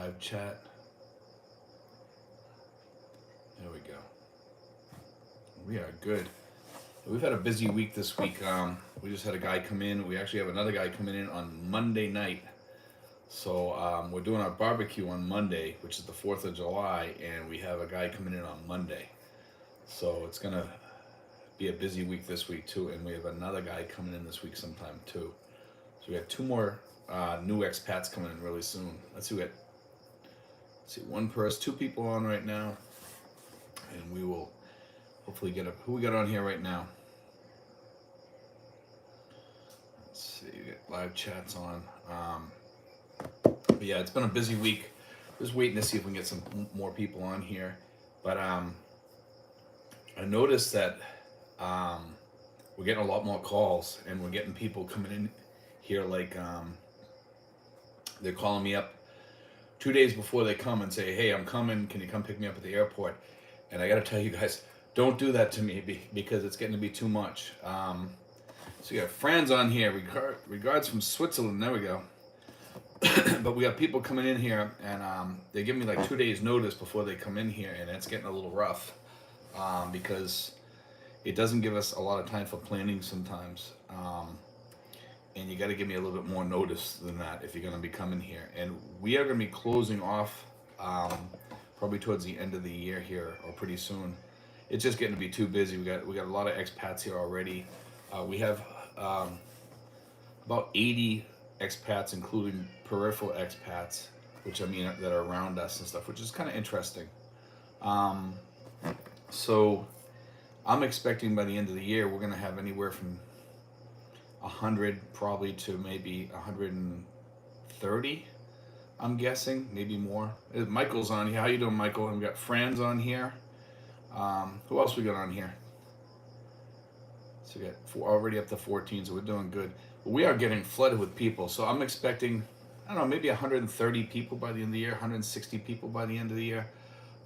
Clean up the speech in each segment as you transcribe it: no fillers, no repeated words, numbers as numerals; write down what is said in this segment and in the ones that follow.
live chat. There we go. We are good. We've had a busy week this week. We just had a guy come in. We actually have another guy coming in on Monday night. So we're doing our barbecue on Monday, which is the 4th of July, and we have a guy coming in on Monday. So it's going to be a busy week this week too, and we have another guy coming in this week sometime too. So we have two more new expats coming in really soon. Let's see, one person, two people on right now, and we will hopefully get up. Who we got on here right now? Let's see, we got live chats on. But yeah, it's been a busy week. Just waiting to see if we can get some more people on here. But I noticed that we're getting a lot more calls, and we're getting people coming in here like they're calling me up 2 days before they come and say, hey, I'm coming, can you come pick me up at the airport? And I got to tell you guys, don't do that to me because it's getting to be too much. So you got friends on here, regards from Switzerland, there we go. But we got people coming in here, and they give me like 2 days notice before they come in here, and it's getting a little rough because it doesn't give us a lot of time for planning sometimes. And you got to give me a little bit more notice than that if you're going to be coming here. And we are going to be closing off probably towards the end of the year here, or pretty soon. It's just getting to be too busy. We got a lot of expats here already. We have about 80 expats, including peripheral expats, which I mean that are around us and stuff, which is kind of interesting. So I'm expecting by the end of the year we're going to have anywhere from 100 probably to maybe 130. I'm guessing, maybe more. Michael's on here. How you doing, Michael? And we got Fran's on here. Who else we got on here? So we got already up to 14, so we're doing good. But we are getting flooded with people, so I'm expecting, I don't know, maybe 130 people by the end of the year, 160 people by the end of the year.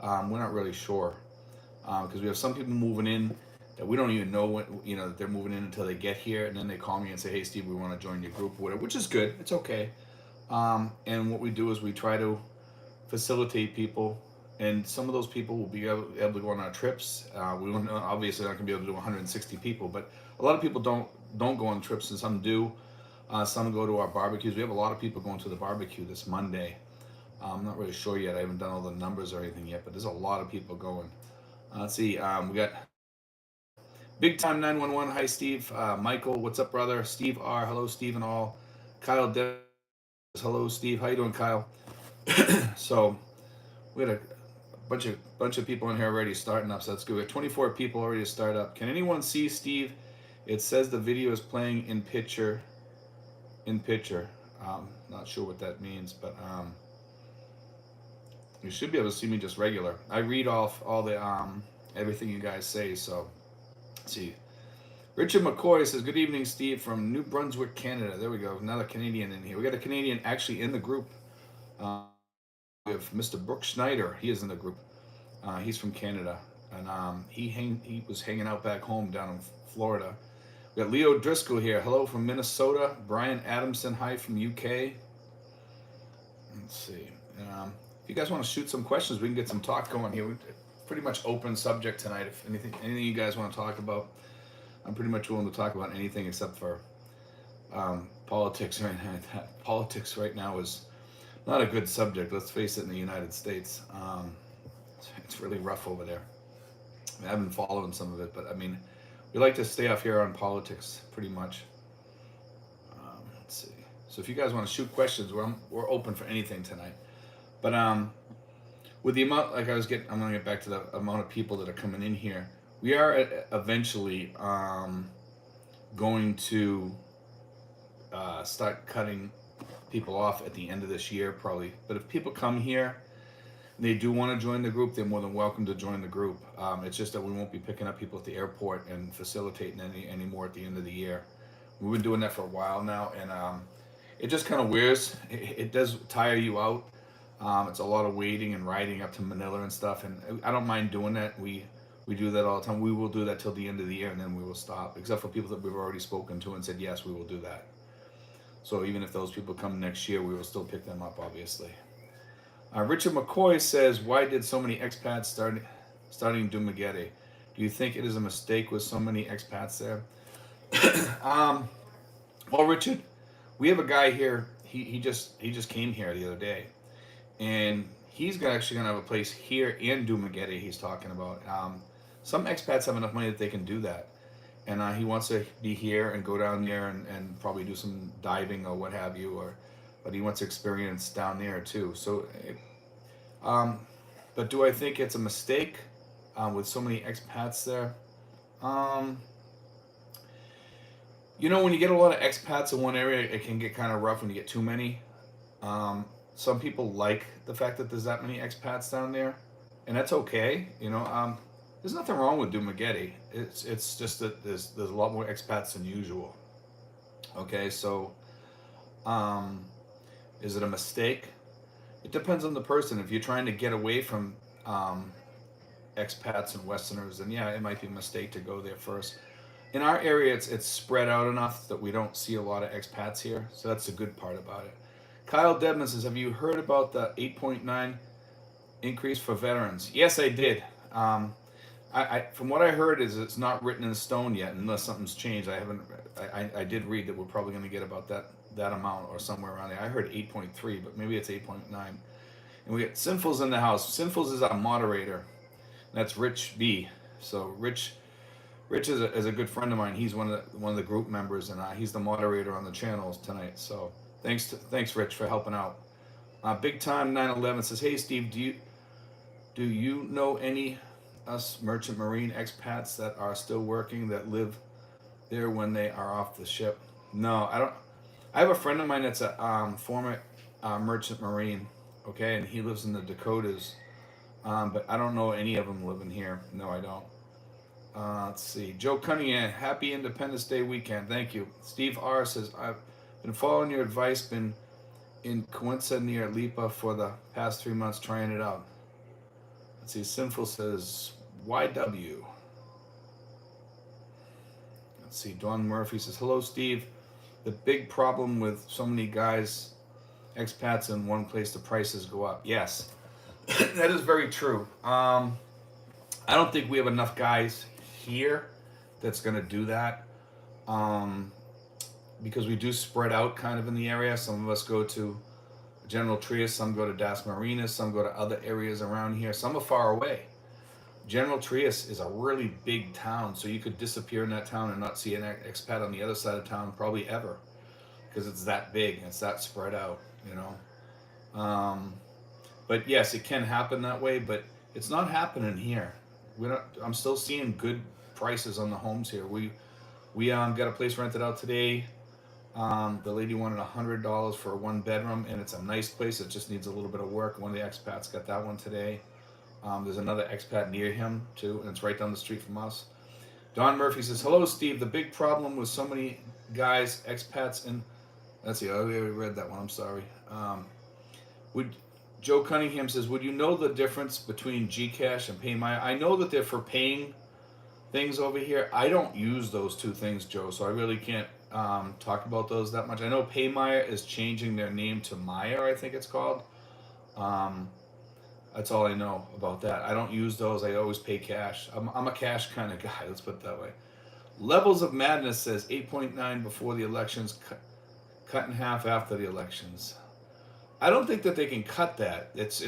We're not really sure because we have some people moving in that we don't even know when, that they're moving in until they get here, and then they call me and say, hey Steve, we want to join your group, whatever, which is good, it's okay. And what we do is we try to facilitate people, and some of those people will be able to go on our trips. We won't, obviously not going to be able to do 160 people, but a lot of people don't go on trips, and some do. Some go to our barbecues. We have a lot of people going to the barbecue this Monday. I'm not really sure yet. I haven't done all the numbers or anything yet, but there's a lot of people going. Let's see. We got Big Time 911. Hi, Steve. Michael, what's up, brother? Steve R. Hello, Steve and all. Kyle Dev. Hello, Steve. How you doing, Kyle? So we had a bunch of people in here already starting up, so that's good. We have 24 people already to start up. Can anyone see, Steve? It says the video is playing in picture. Not sure what that means, but you should be able to see me just regular. I read off all the everything you guys say, so let's see. Richard McCoy says, good evening, Steve, from New Brunswick, Canada. There we go, another Canadian in here. We got a Canadian actually in the group. We have Mr. Brooke Schneider. He is in the group. He's from Canada, and he was hanging out back home down in Florida. We got Leo Driscoll here. Hello from Minnesota. Brian Adamson, hi from UK. Let's see. If you guys want to shoot some questions, we can get some talk going here. We're pretty much open subject tonight. If anything you guys want to talk about, I'm pretty much willing to talk about anything except for politics right now. Politics right now is not a good subject. Let's face it. In the United States, it's really rough over there. I haven't followed some of it, but I mean, we like to stay off here on politics pretty much. Let's see. So if you guys want to shoot questions, we're open for anything tonight. But with the amount, like I'm going to get back to the amount of people that are coming in here. We are eventually going to start cutting people off at the end of this year, probably. But if people come here and they do want to join the group, they're more than welcome to join the group. It's just that we won't be picking up people at the airport and facilitating anymore at the end of the year. We've been doing that for a while now, and it just kind of wears. It does tire you out. It's a lot of waiting and riding up to Manila and stuff, and I don't mind doing that. We do that all the time. We will do that till the end of the year, and then we will stop, except for people that we've already spoken to and said, yes, we will do that. So even if those people come next year, we will still pick them up, obviously. Richard McCoy says, why did so many expats starting Dumaguete? Do you think it is a mistake with so many expats there? um, well, Richard, we have a guy here. He just came here the other day, and he's actually gonna have a place here in Dumaguete. He's talking about. Some expats have enough money that they can do that, and he wants to be here and go down there and probably do some diving or what have you, but he wants experience down there too. So, um, but do I think it's a mistake with so many expats there? Um, when you get a lot of expats in one area, it can get kind of rough when you get too many. Um, some people like the fact that there's that many expats down there, and that's okay. There's nothing wrong with Dumaguete. It's just that there's a lot more expats than usual. Okay, so um, is it a mistake? It depends on the person. If you're trying to get away from um, expats and Westerners, then yeah, it might be a mistake to go there first. In our area, it's spread out enough that we don't see a lot of expats here, so that's the good part about it. Kyle Dedman says, "Have you heard about the 8.9 increase for veterans?" Yes, I did. From what I heard, is it's not written in stone yet, unless something's changed. I haven't. I did read that we're probably going to get about that amount or somewhere around there. I heard 8.3, but maybe it's 8.9. And we get Sinfuls in the house. Sinfuls is our moderator. That's Rich B. So Rich is a good friend of mine. He's one of the group members, and he's the moderator on the channels tonight. So thanks Rich for helping out. Big Time 911 says, "Hey Steve, do you know any us merchant marine expats that are still working that live there when they are off the ship?" No, I don't. I have a friend of mine that's a former merchant marine. Okay, and he lives in the Dakotas. But I don't know any of them living here. No, I don't. Let's see. Joe Cunningham, happy Independence Day weekend. Thank you. Steve R says, "I've been following your advice, been in Cuenca near Lipa for the past 3 months trying it out." Let's see. Sinful says, YW. Let's see. Dawn Murphy says, "Hello, Steve. The big problem with so many guys, expats in one place, the prices go up." Yes, that is very true. I don't think we have enough guys here that's going to do that, because we do spread out kind of in the area. Some of us go to General Trias, some go to Das Marinas, some go to other areas around here. Some are far away. General Trias is a really big town, so you could disappear in that town and not see an expat on the other side of town probably ever, because it's that big, it's that spread out, But yes, it can happen that way, but it's not happening here. I'm still seeing good prices on the homes here. We got a place rented out today. The lady wanted $100 for a 1 bedroom, and it's a nice place. It just needs a little bit of work. One of the expats got that one today. There's another expat near him too, and it's right down the street from us. Don Murphy says, "Hello, Steve. The big problem with so many guys, expats, and let's see, I already read that one. I'm sorry. Joe Cunningham says, would you know the difference between Gcash and PayMy? I know that they're for paying things over here. I don't use those two things, Joe, so I really can't talk about those that much. I know PayMy is changing their name to Maya, I think it's called. That's all I know about that. I don't use those. I always pay cash. I'm a cash kind of guy, let's put it that way. Levels of Madness says 8.9 before the elections, cut in half after the elections. I don't think that they can cut that. It's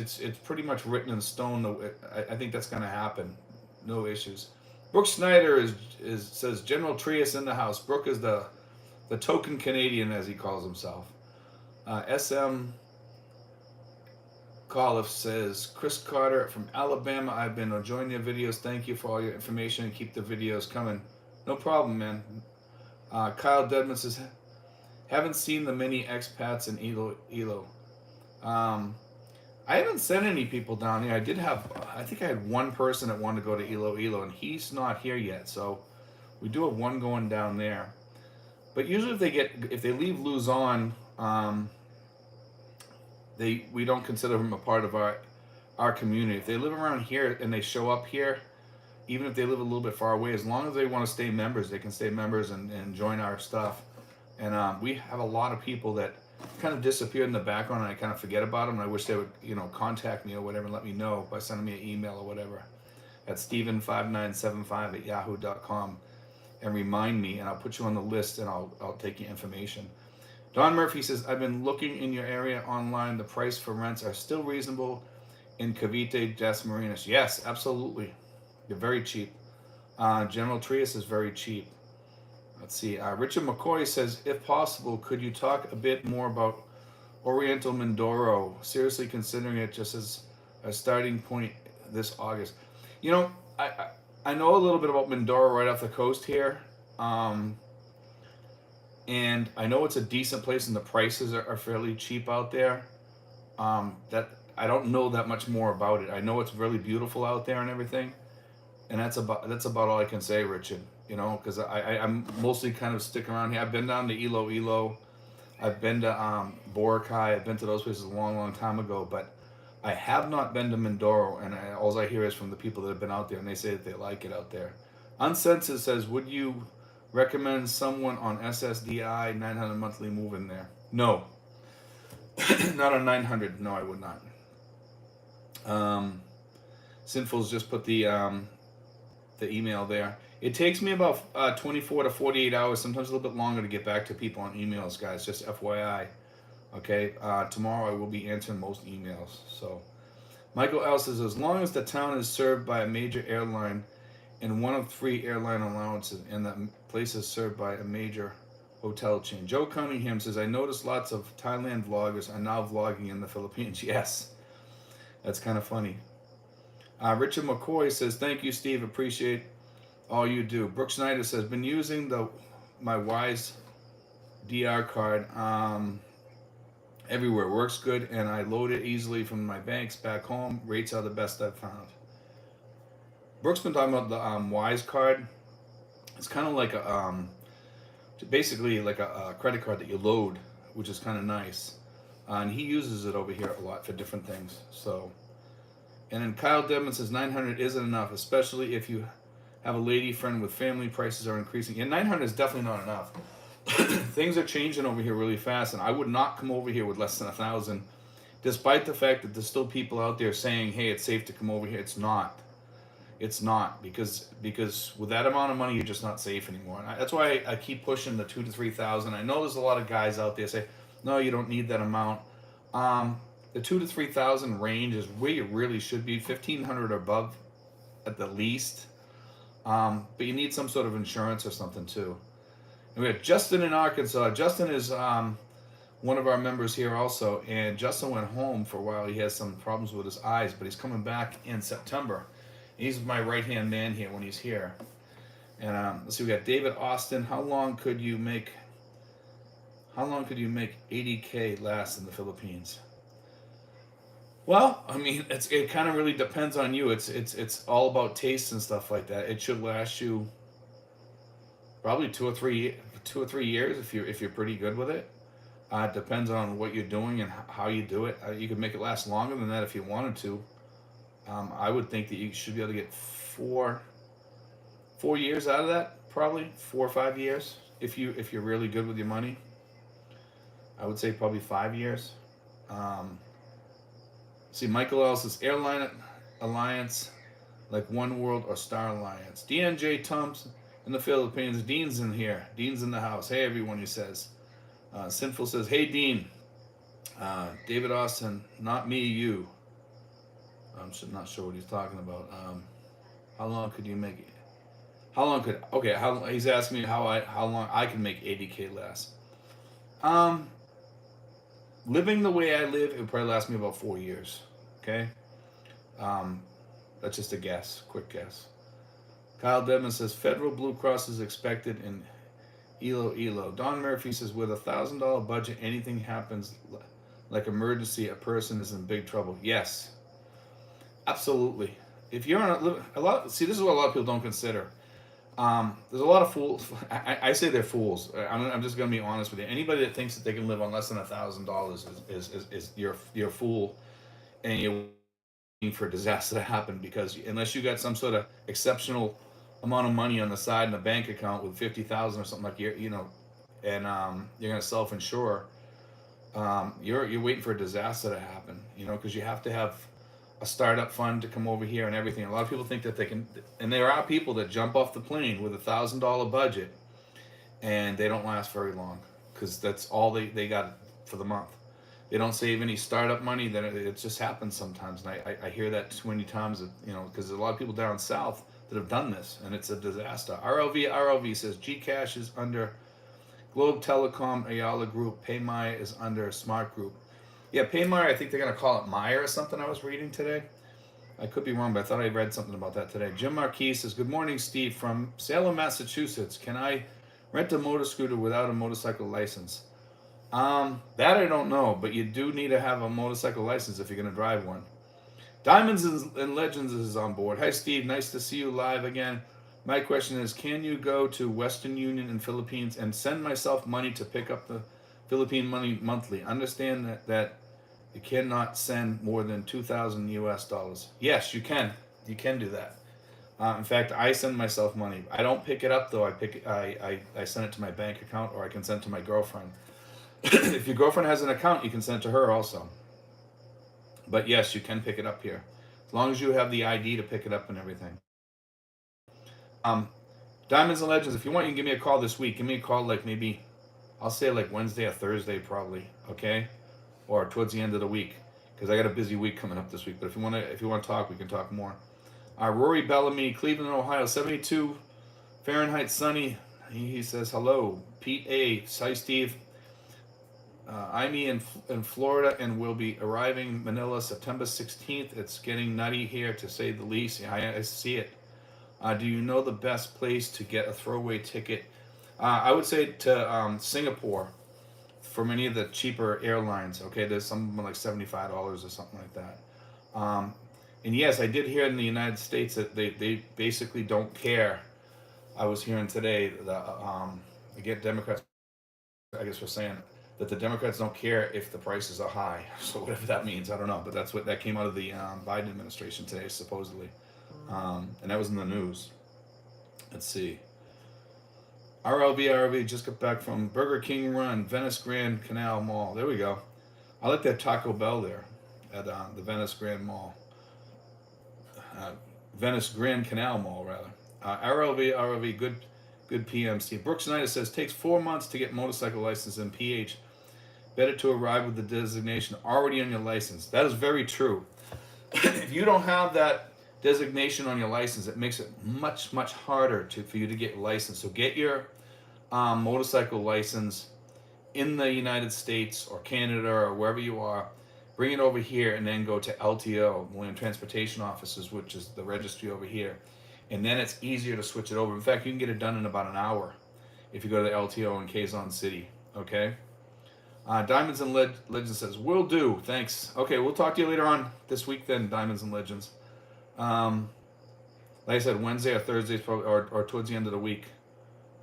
pretty much written in stone. I think that's going to happen. No issues. Brooke Snyder says General Trias in the house. Brooke is the token Canadian, as he calls himself. SM Califf says, Chris Carter from Alabama, I've been enjoying your videos. Thank you for all your information and keep the videos coming. No problem, man. Kyle Dedman says, haven't seen the many expats in Ilo. I haven't sent any people down here. I think I had one person that wanted to go to Ilo, and he's not here yet. So we do have one going down there. But usually if they leave Luzon, we don't consider them a part of our community. If they live around here and they show up here, even if they live a little bit far away, as long as they want to stay members, they can stay members and join our stuff. And we have a lot of people that kind of disappeared in the background, and I kind of forget about them. And I wish they would, contact me or whatever and let me know by sending me an email or whatever at steven5975@yahoo.com and remind me, and I'll put you on the list, and I'll take your information. Don Murphy says, I've been looking in your area online. The price for rents are still reasonable in Cavite, Des Marinas. Yes, absolutely. They're very cheap. General Trias is very cheap. Let's see. Richard McCoy says, if possible, could you talk a bit more about Oriental Mindoro? Seriously considering it just as a starting point this August. I know a little bit about Mindoro right off the coast here. And I know it's a decent place, and the prices are fairly cheap out there. That I don't know that much more about it. I know it's really beautiful out there and everything, and that's about all I can say, Richard. Because I'm mostly kind of sticking around here. I've been down to Iloilo, I've been to Boracay, I've been to those places a long, long time ago, but I have not been to Mindoro, and all I hear is from the people that have been out there, and they say that they like it out there. Uncensored says, would you recommend someone on SSDI 900 monthly move in there? No. Not on 900. No, I would not. Sinful's just put the email there. It takes me about 24 to 48 hours, sometimes a little bit longer to get back to people on emails, guys. Just FYI. Okay. Tomorrow I will be answering most emails. So, Michael L says, as long as the town is served by a major airline and one of 3 airline allowances, and that place is served by a major hotel chain. Joe Cunningham says, I noticed lots of Thailand vloggers are now vlogging in the Philippines. Yes, that's kind of funny. Richard McCoy says, thank you, Steve. Appreciate all you do. Brooke Schneider says, been using my Wise DR card everywhere. Works good, and I load it easily from my banks back home. Rates are the best I've found. Brooke's been talking about the Wise card. It's kind of like basically like a credit card that you load, which is kind of nice. And he uses it over here a lot for different things. So, and then Kyle Devman says 900 isn't enough, especially if you have a lady friend with family. Prices are increasing. And 900 is definitely not enough. Things are changing over here really fast, and I would not come over here with less than 1,000, despite the fact that there's still people out there saying, hey, it's safe to come over here. It's not. It's not, because with that amount of money, you're just not safe anymore. And that's why I keep pushing the 2,000 to 3,000. I know there's a lot of guys out there say, no, you don't need that amount. The 2,000 to 3,000 range is where you really should be. 1,500 or above at the least. But you need some sort of insurance or something too. And we have Justin in Arkansas. Justin is one of our members here also, and Justin went home for a while. He has some problems with his eyes, but he's coming back in September. He's my right-hand man here when he's here. And let's see, we got David Austin. How long could you make 80K last in the Philippines? Well, I mean, it kind of really depends on you. It's all about taste and stuff like that. It should last you probably 2 or 3 years if you're pretty good with it. It depends on what you're doing and how you do it. You could make it last longer than that if you wanted to. I would think that you should be able to get 4 years out of that, probably 4 or 5 years if you're really good with your money. I would say probably 5 years. See, Michael L says Airline Alliance, like One World or Star Alliance. DNJ Thompson in the Philippines. Dean's in here. Dean's in the house. Hey everyone, he says. Sinful says, hey Dean. David Austin, not me, you. I'm not sure what he's talking about. How long could you make it? He's asking me how long I can make 80K last. Living the way I live, it would probably last me about 4 years. Okay? That's just a guess, quick guess. Kyle Devman says Federal Blue Cross is expected in Iloilo. Don Murphy says with $1,000 budget, anything happens like emergency, a person is in big trouble. Yes. Absolutely. If you're on this is what a lot of people don't consider. There's a lot of fools. I say they're fools. I'm just going to be honest with you. Anybody that thinks that they can live on less than $1,000 is you're a fool, and you're waiting for a disaster to happen, because unless you got some sort of exceptional amount of money on the side in a bank account with 50,000 or something like and you're going to self-insure, you're waiting for a disaster to happen, because you have to have a startup fund to come over here and everything. A lot of people think that they can, and there are people that jump off the plane with $1,000 budget, and they don't last very long because that's all they got for the month. They don't save any startup money. Then it just happens sometimes, and I hear that too many times. Because there's a lot of people down south that have done this, and it's a disaster. RLV says Gcash is under Globe Telecom Ayala Group. PayMy is under Smart Group. Yeah, PayMy, I think they're going to call it Meyer or something I was reading today. I could be wrong, but I thought I read something about that today. Jim Marquis says, good morning, Steve. From Salem, Massachusetts. Can I rent a motor scooter without a motorcycle license? That I don't know, but you do need to have a motorcycle license if you're going to drive one. Diamonds and Legends is on board. Hi, Steve. Nice to see you live again. My question is, can you go to Western Union in Philippines and send myself money to pick up the Philippine money monthly? Understand that you cannot send more than 2,000 US dollars. Yes, you can. You can do that. In fact, I send myself money. I don't pick it up though. I send it to my bank account, or I can send it to my girlfriend. If your girlfriend has an account, you can send it to her also. But yes, you can pick it up here, as long as you have the ID to pick it up and everything. Diamonds and Legends, if you want, you can give me a call this week. Give me a call like maybe, I'll say like Wednesday or Thursday probably, okay? Or towards the end of the week, because I got a busy week coming up this week. But if you want to talk, we can talk more. Rory Bellamy, Cleveland, Ohio, 72 Fahrenheit, sunny. He says hello. Pete A. Hi, Steve. I'm in Florida and will be arriving Manila September 16th. It's getting nutty here, to say the least. Yeah, I see it. Do you know the best place to get a throwaway ticket? I would say to Singapore for many of the cheaper airlines. Okay, there's some of them like $75 or something like that. And yes, I did hear in the United States that they basically don't care. I was hearing today that again, Democrats, I guess, were saying that the Democrats don't care if the prices are high. So whatever that means, I don't know. But that's what that came out of the Biden administration today, supposedly. And that was in the news. Let's see. RLV just got back from Burger King Run, Venice Grand Canal Mall. There we go. I like that Taco Bell there at the Venice Grand Mall. Venice Grand Canal Mall, rather. RLV, good PM. Steve Brooks Snyder says, takes 4 months to get motorcycle license in PH. Better to arrive with the designation already on your license. That is very true. If you don't have that designation on your license, it makes it much, much harder for you to get licensed. So get your motorcycle license in the United States or Canada or wherever you are. Bring it over here and then go to LTO, Land Transportation Offices, which is the registry over here. And then it's easier to switch it over. In fact, you can get it done in about an hour if you go to the LTO in Quezon City. Okay? Diamonds and Legends says, will do. Thanks. Okay, we'll talk to you later on this week then, Diamonds and Legends. Like I said, Wednesday or Thursday, or towards the end of the week.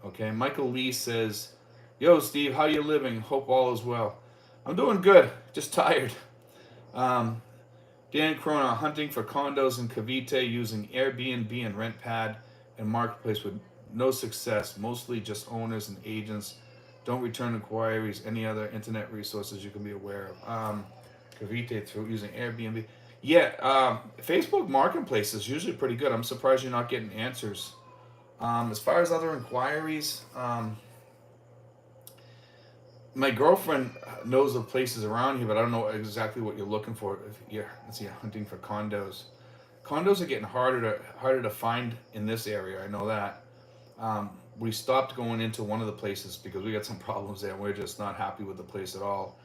Okay, Michael Lee says, yo, Steve, how you living? Hope all is well. I'm doing good, just tired. Dan Crona, hunting for condos in Cavite using Airbnb and RentPad and Marketplace with no success. Mostly just owners and agents. Don't return inquiries. Any other internet resources you can be aware of? Cavite through using Airbnb. Yeah, Facebook Marketplace is usually pretty good. I'm surprised you're not getting answers. As far as other inquiries, my girlfriend knows of places around here, but I don't know exactly what you're looking for. If you're, let's see, hunting for condos. Condos are getting harder to find in this area. I know that. We stopped going into one of the places because we got some problems there, and we're just not happy with the place at all.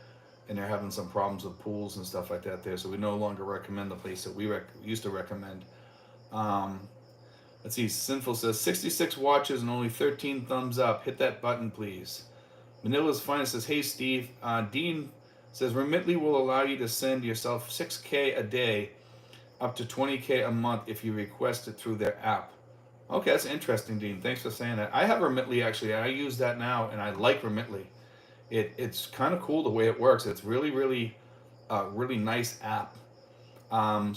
And they're having some problems with pools and stuff like that there, so we no longer recommend the place that we used to recommend. Let's see, Sinful says, 66 watches and only 13 thumbs up. Hit that button, please. Manila's Finest says, hey, Steve. Dean says, Remitly will allow you to send yourself $6K a day, up to $20K a month if you request it through their app. Okay, that's interesting, Dean. Thanks for saying that. I have Remitly, actually. I use that now, and I like Remitly. It's kind of cool the way it works. It's really, really, really nice app.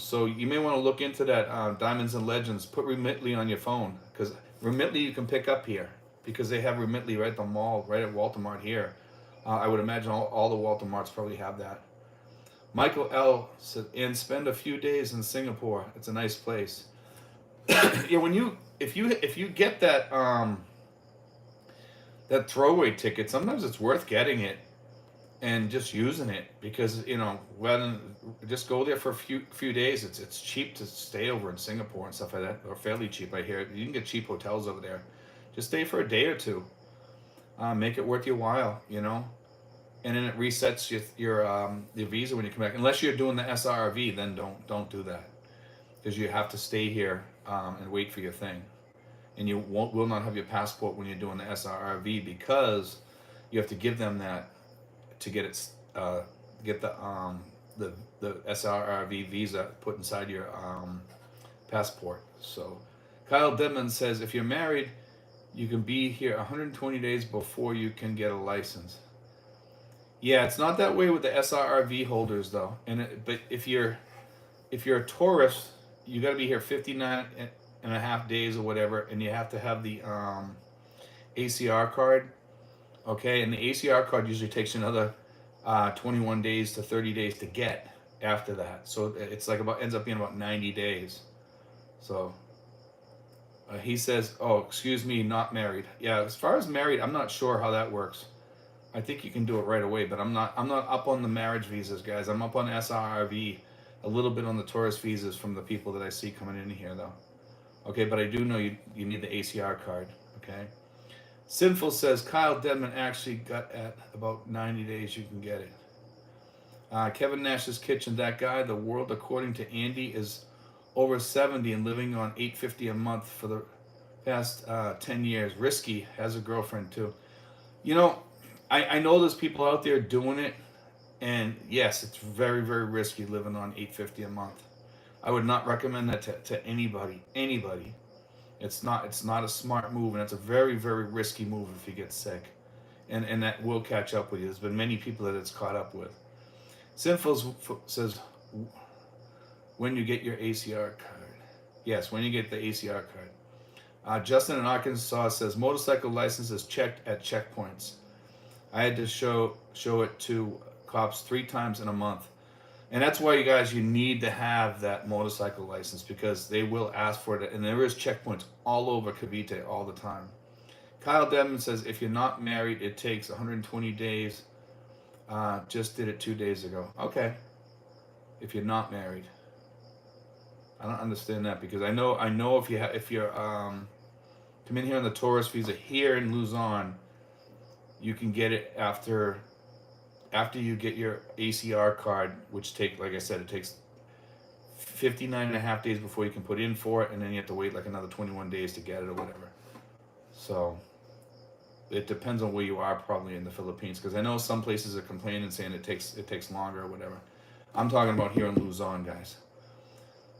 So you may want to look into that, Diamonds and Legends. Put Remitly on your phone, because Remitly you can pick up here, because they have Remitly right at the mall, right at Walmart here. I would imagine all the Walter Marts probably have that. Michael L said, and spend a few days in Singapore. It's a nice place. Yeah, if you get that throwaway ticket, sometimes it's worth getting it and just using it because when just go there for a few days. It's cheap to stay over in Singapore and stuff like that, or fairly cheap. I hear you can get cheap hotels over there. Just stay for a day or two. Make it worth your while, and then it resets your visa when you come back. Unless you're doing the SRV, then don't do that because you have to stay here and wait for your thing, and you will not have your passport when you're doing the SRV because you have to give them that to get it get the SRV visa put inside your passport. So Kyle Dedman says if you're married, you can be here 120 days before you can get a license. Yeah, it's not that way with the SRV holders though. But if you're a tourist, you got to be here 59 and a half days or whatever, and you have to have the ACR card. Okay, and the ACR card usually takes another 21 days to 30 days to get after that. So it's like ends up being about 90 days. So he says, "Oh, excuse me, not married." Yeah, as far as married, I'm not sure how that works. I think you can do it right away, but I'm not up on the marriage visas, guys. I'm up on SRV, a little bit on the tourist visas from the people that I see coming in here, though. Okay, but I do know you need the ACR card. Okay. Sinful says Kyle Dedman actually got at about 90 days. You can get it. Kevin Nash's Kitchen. That guy. The world, according to Andy, is over 70 and living on $850 a month for the past 10 years. Risky. Has a girlfriend too. I know there's people out there doing it, and yes, it's very, very risky living on $850 a month. I would not recommend that to anybody. Anybody. It's not a smart move, and it's a very, very risky move if you get sick, and that will catch up with you. There's been many people that it's caught up with. Sinful says, when you get your ACR card. Yes, when you get the ACR card. Justin in Arkansas says motorcycle license is checked at checkpoints. I had to show it to cops 3 times in a month. And that's why you need to have that motorcycle license because they will ask for it. And there is checkpoints all over Cavite all the time. Kyle Dedman says, if you're not married, it takes 120 days. Just did it 2 days ago. Okay. If you're not married. I don't understand that because I know if you're come in here on the tourist visa here in Luzon, you can get it after you get your ACR card, which like I said, it takes 59 and a half days before you can put in for it, and then you have to wait like another 21 days to get it or whatever. So it depends on where you are probably in the Philippines, because I know some places are complaining saying it takes longer or whatever. I'm talking about here in Luzon, guys.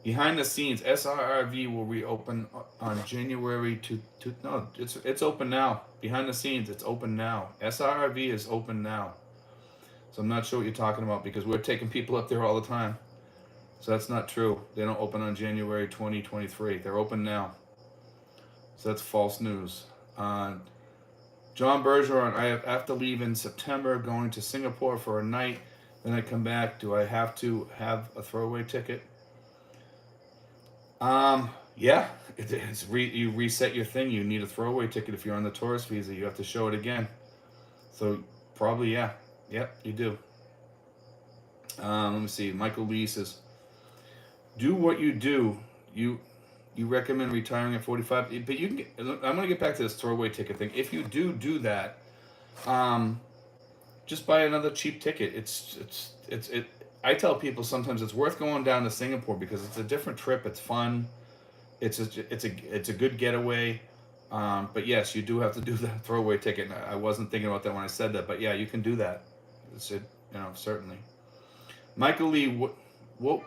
Behind the scenes, SRRV will reopen on January no, it's open now. Behind the scenes, it's open now. SRRV is open now. So I'm not sure what you're talking about because we're taking people up there all the time. So that's not true. They don't open on January 2023. They're open now. So that's false news. John Bergeron, I have to leave in September, going to Singapore for a night. Then I come back. Do I have to have a throwaway ticket? Yeah. You reset your thing. You need a throwaway ticket if you're on the tourist visa. You have to show it again. So probably, yeah. Yep, you do. Let me see. Michael Lee says, do what you do. You recommend retiring at 45, but you can I'm going to get back to this throwaway ticket thing. If you do that, just buy another cheap ticket. I tell people sometimes it's worth going down to Singapore because it's a different trip. It's fun. It's a good getaway. But yes, you do have to do the throwaway ticket. I wasn't thinking about that when I said that, but yeah, you can do that. Certainly. Michael Lee, what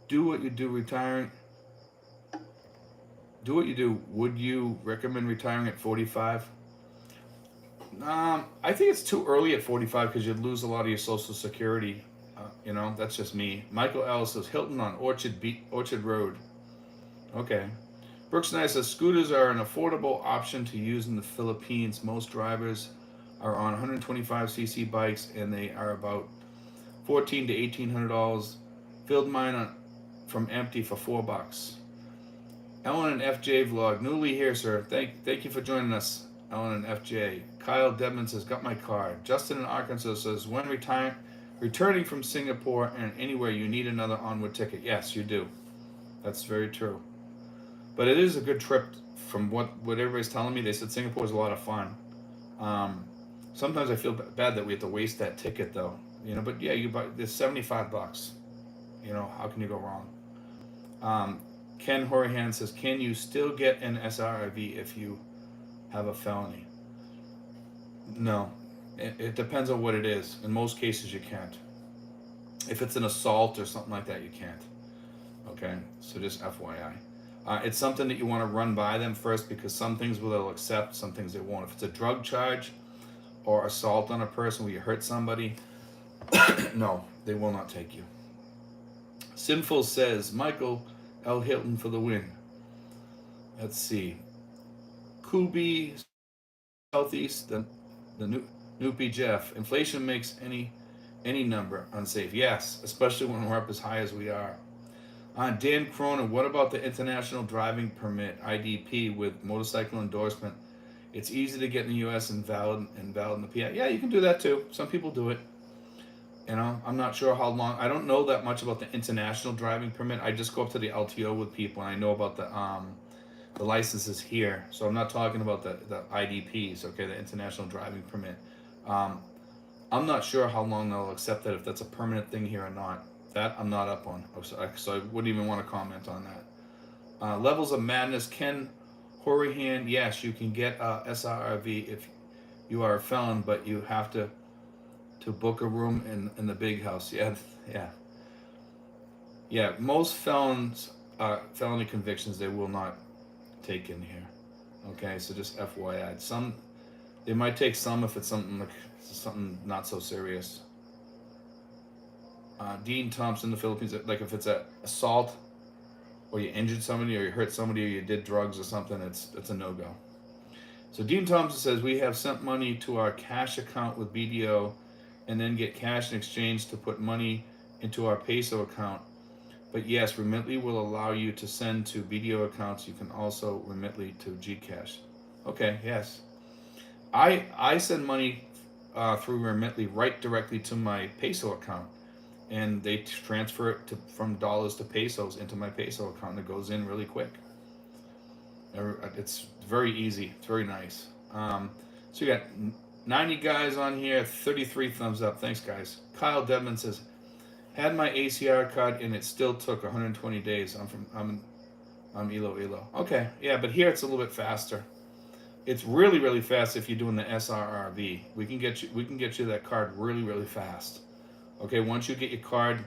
do what you do retiring. Do what you do. Would you recommend retiring at 45? I think it's too early at 45 because you'd lose a lot of your Social Security. That's just me. Michael L says Hilton on Orchard Road. Okay. Brooks Knight says scooters are an affordable option to use in the Philippines. Most drivers are on 125cc bikes, and they are about $1,400 to $1,800. Filled mine from empty for $4. Ellen and FJ vlog, newly here, sir. Thank you for joining us, Ellen and FJ. Kyle Debman says, got my card. Justin in Arkansas says, when returning from Singapore and anywhere, you need another onward ticket. Yes, you do. That's very true. But it is a good trip from what everybody's telling me. They said Singapore is a lot of fun. Sometimes I feel bad that we have to waste that ticket, though. But yeah, there's $75. How can you go wrong? Ken Horahan says, can you still get an SRIV if you have a felony? No. It depends on what it is. In most cases, you can't. If it's an assault or something like that, you can't. Okay? So just FYI. It's something that you want to run by them first, because some things they'll accept, some things they won't. If it's a drug charge or assault on a person where you hurt somebody, no, they will not take you. Sinful says, Michael L. Hilton for the win. Let's see. Kubi Southeast, the Noopy Jeff. Inflation makes any number unsafe. Yes, especially when we're up as high as we are. Dan Cronin, what about the International Driving Permit, IDP, with motorcycle endorsement? It's easy to get in the U.S. and valid in the PI. Yeah, you can do that too. Some people do it. I'm not sure how long. I don't know that much about the International Driving Permit. I just go up to the LTO with people, and I know about the licenses here. So I'm not talking about the IDPs, okay, the International Driving Permit. I'm not sure how long they'll accept that, if that's a permanent thing here or not. That I'm not up on, so I wouldn't even want to comment on that. Levels of Madness, Ken Horahan, yes, you can get SRIV if you are a felon, but you have to book a room in the big house. Yeah. Most felons, felony convictions, they will not take in here. Okay, so just FYI. They might take some if it's something not so serious. Dean Thompson, the Philippines, like if it's an assault, or you injured somebody, or you hurt somebody, or you did drugs or something, it's a no-go. So Dean Thompson says, we have sent money to our cash account with BDO, and then get cash in exchange to put money into our peso account. But yes, Remitly will allow you to send to BDO accounts. You can also Remitly to Gcash. Okay, yes. I send money through Remitly right directly to my peso account. And they transfer it from dollars to pesos into my peso account, and it goes in really quick. It's very easy. It's very nice. So you got 90 guys on here, 33 thumbs up. Thanks, guys. Kyle Devman says, had my ACR card and it still took 120 days. I'm Ilo. Okay, yeah, but here it's a little bit faster. It's really, really fast if you're doing the SRRV. We can get you that card really, really fast. Okay, once you get your card,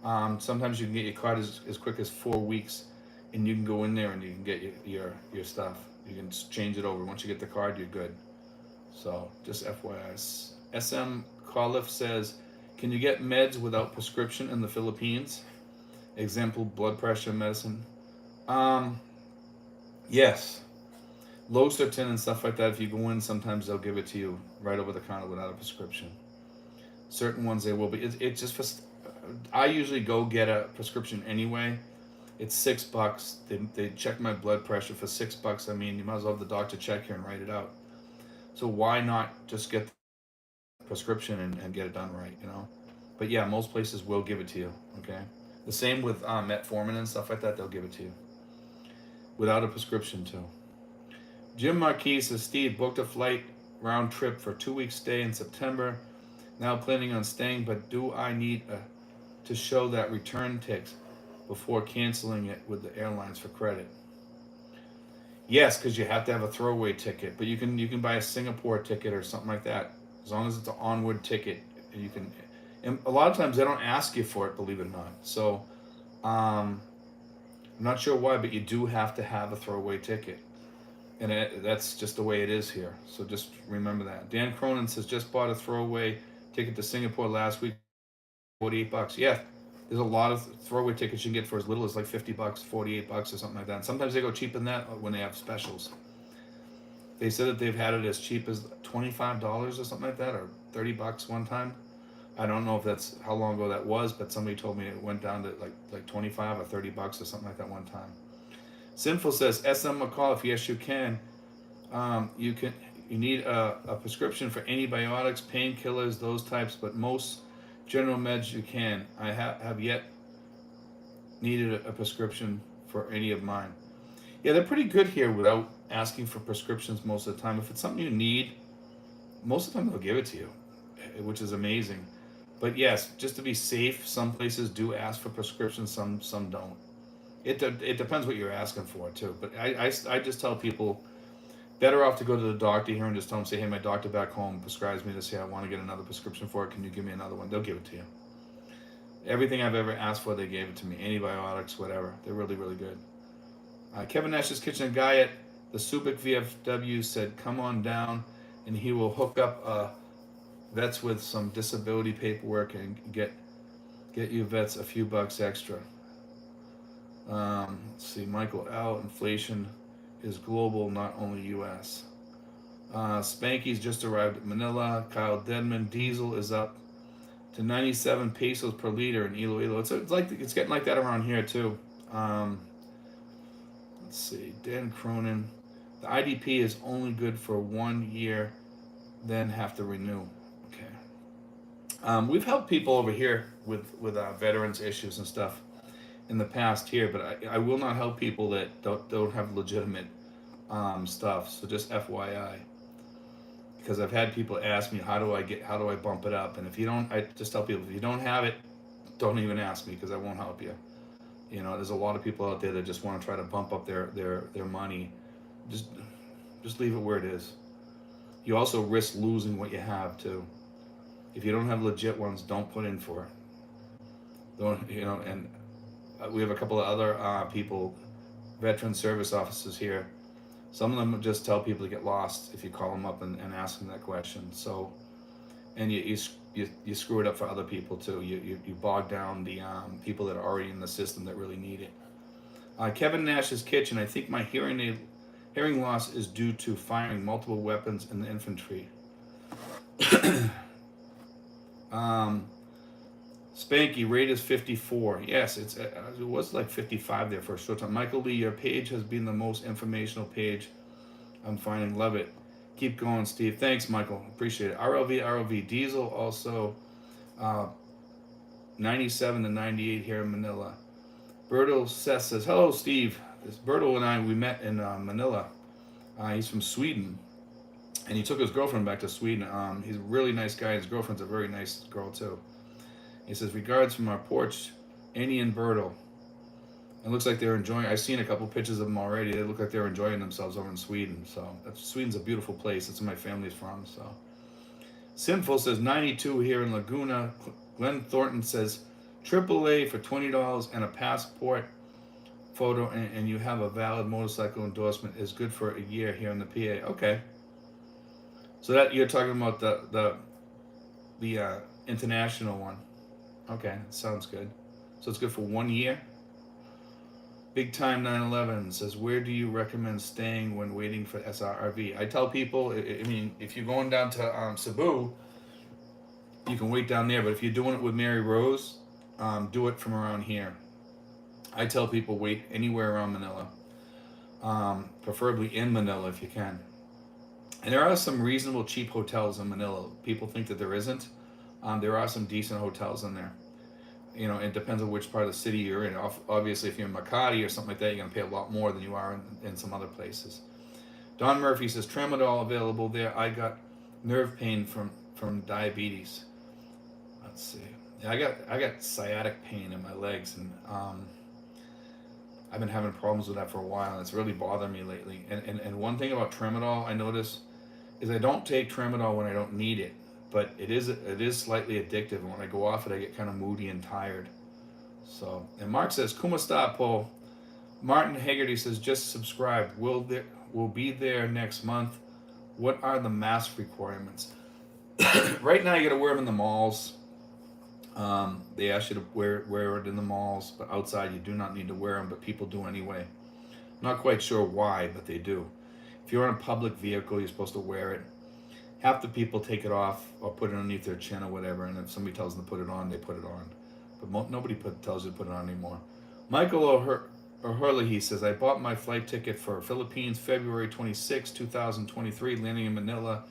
sometimes you can get your card as quick as 4 weeks, and you can go in there and you can get your stuff. You can just change it over. Once you get the card, you're good. So just FYI. SM Calif says, can you get meds without prescription in the Philippines? Example, blood pressure medicine. Yes. Losartan and stuff like that, if you go in, sometimes they'll give it to you right over the counter without a prescription. Certain ones they will be. It's just for. I usually go get a prescription anyway. It's $6. They check my blood pressure for $6. I mean, you might as well have the doctor check here and write it out. So why not just get the prescription and get it done right, But yeah, most places will give it to you. Okay. The same with metformin and stuff like that. They'll give it to you without a prescription too. Jim Marquis says, Steve, booked a flight round trip for 2 weeks stay in September. Now planning on staying, but do I need to show that return ticket before canceling it with the airlines for credit? Yes, because you have to have a throwaway ticket, but you can buy a Singapore ticket or something like that. As long as it's an onward ticket, you can. And a lot of times they don't ask you for it, believe it or not. So I'm not sure why, but you do have to have a throwaway ticket. And that's just the way it is here. So just remember that. Dan Cronin says, just bought a throwaway ticket to Singapore last week, $48. Yeah, there's a lot of throwaway tickets you can get for as little as like $50, $48 or something like that. And sometimes they go cheaper than that when they have specials. They said that they've had it as cheap as $25 or something like that, or $30 one time. I don't know if that's how long ago that was, but somebody told me it went down to like 25 or $30 or something like that one time. Sinful says, SM McAuliffe, yes you can. You can. You need a prescription for antibiotics, painkillers, those types, but most general meds you can. I have yet needed a prescription for any of mine. Yeah, they're pretty good here without asking for prescriptions most of the time. If it's something you need, most of the time they'll give it to you, which is amazing. But yes, just to be safe, some places do ask for prescriptions, some don't. It depends what you're asking for too. But I just tell people, better off to go to the doctor here and just tell them, say, hey, my doctor back home prescribes me this. Hey, I want to get another prescription for it. Can you give me another one? They'll give it to you. Everything I've ever asked for, they gave it to me. Antibiotics, whatever. They're really, really good. Kevin Nash's Kitchen guy at the Subic VFW said, come on down and he will hook up vets with some disability paperwork and get you vets a few bucks extra. Let's see, Michael L. Inflation is global, not only U.S. Spanky's just arrived at Manila. Kyle Dedman, diesel is up to 97 pesos per liter in Iloilo. It's getting like that around here too. Let's see, Dan Cronin. The IDP is only good for 1 year, then have to renew. Okay. We've helped people over here with veterans issues and stuff in the past here, but I will not help people that don't have legitimate stuff. So just FYI, because I've had people ask me how do I bump it up, and if you don't, I just tell people if you don't have it, don't even ask me because I won't help you. You know, there's a lot of people out there that just want to try to bump up their money. Just leave it where it is. You also risk losing what you have too. If you don't have legit ones, don't put in for it. Don't, you know, and we have a couple of other people, veteran service officers here. Some of them just tell people to get lost if you call them up and ask them that question. So, and you screw it up for other people too. You bog down the people that are already in the system that really need it. Kevin Nash's Kitchen. I think my hearing loss is due to firing multiple weapons in the infantry. Spanky, rate is 54. Yes, it was like 55 there for a short time. Michael Lee, your page has been the most informational page I'm finding. Love it. Keep going, Steve. Thanks, Michael. Appreciate it. RLV Diesel, also 97 to 98 here in Manila. Bertil Seth says, hello, Steve. This Bertil and I, we met in Manila. He's from Sweden. And he took his girlfriend back to Sweden. He's a really nice guy. His girlfriend's a very nice girl, too. He says, regards from our porch, Annie and Bertil. It looks like they're enjoying. I've seen a couple pictures of them already. They look like they're enjoying themselves over in Sweden. So Sweden's a beautiful place. That's where my family's from. So Sinful says 92 here in Laguna. Glenn Thornton says AAA for $20 and a passport photo, and you have a valid motorcycle endorsement is good for a year here in the PA. Okay. So that you're talking about the international one. Okay, sounds good. So it's good for 1 year. Big Time 911 says, where do you recommend staying when waiting for SRRV? I tell people, I mean, if you're going down to Cebu, you can wait down there. But if you're doing it with Mary Rose, do it from around here. I tell people wait anywhere around Manila, preferably in Manila if you can. And there are some reasonable cheap hotels in Manila. People think that there isn't. There are some decent hotels in there. You know, it depends on which part of the city you're in. Obviously, if you're in Makati or something like that, you're going to pay a lot more than you are in some other places. Don Murphy says, Tramadol available there. I got nerve pain from diabetes. Let's see. Yeah, I got sciatic pain in my legs, and I've been having problems with that for a while, and it's really bothering me lately. And one thing about Tramadol I notice is I don't take Tramadol when I don't need it. But it is slightly addictive, and when I go off it, I get kind of moody and tired. So, and Mark says, "Kumasta po." Martin Haggerty says, "Just subscribed. We'll be there next month. What are the mask requirements?" Right now, you got to wear them in the malls. They ask you to wear it in the malls, but outside you do not need to wear them. But people do anyway. Not quite sure why, but they do. If you're on a public vehicle, you're supposed to wear it. Half the people take it off or put it underneath their chin or whatever, and if somebody tells them to put it on, they put it on. But nobody tells you to put it on anymore. Michael O'Hurley, he says, I bought my flight ticket for Philippines February 26, 2023, landing in Manila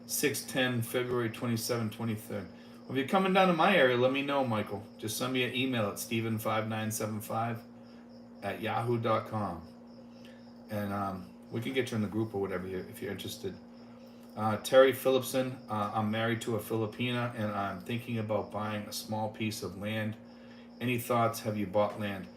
6/10, February 27, 23rd. Well, if you're coming down to my area, let me know, Michael. Just send me an email at steven5975@yahoo.com. And we can get you in the group or whatever if you're interested. Terry Phillipson, I'm married to a Filipina and I'm thinking about buying a small piece of land. Any thoughts? Have you bought land?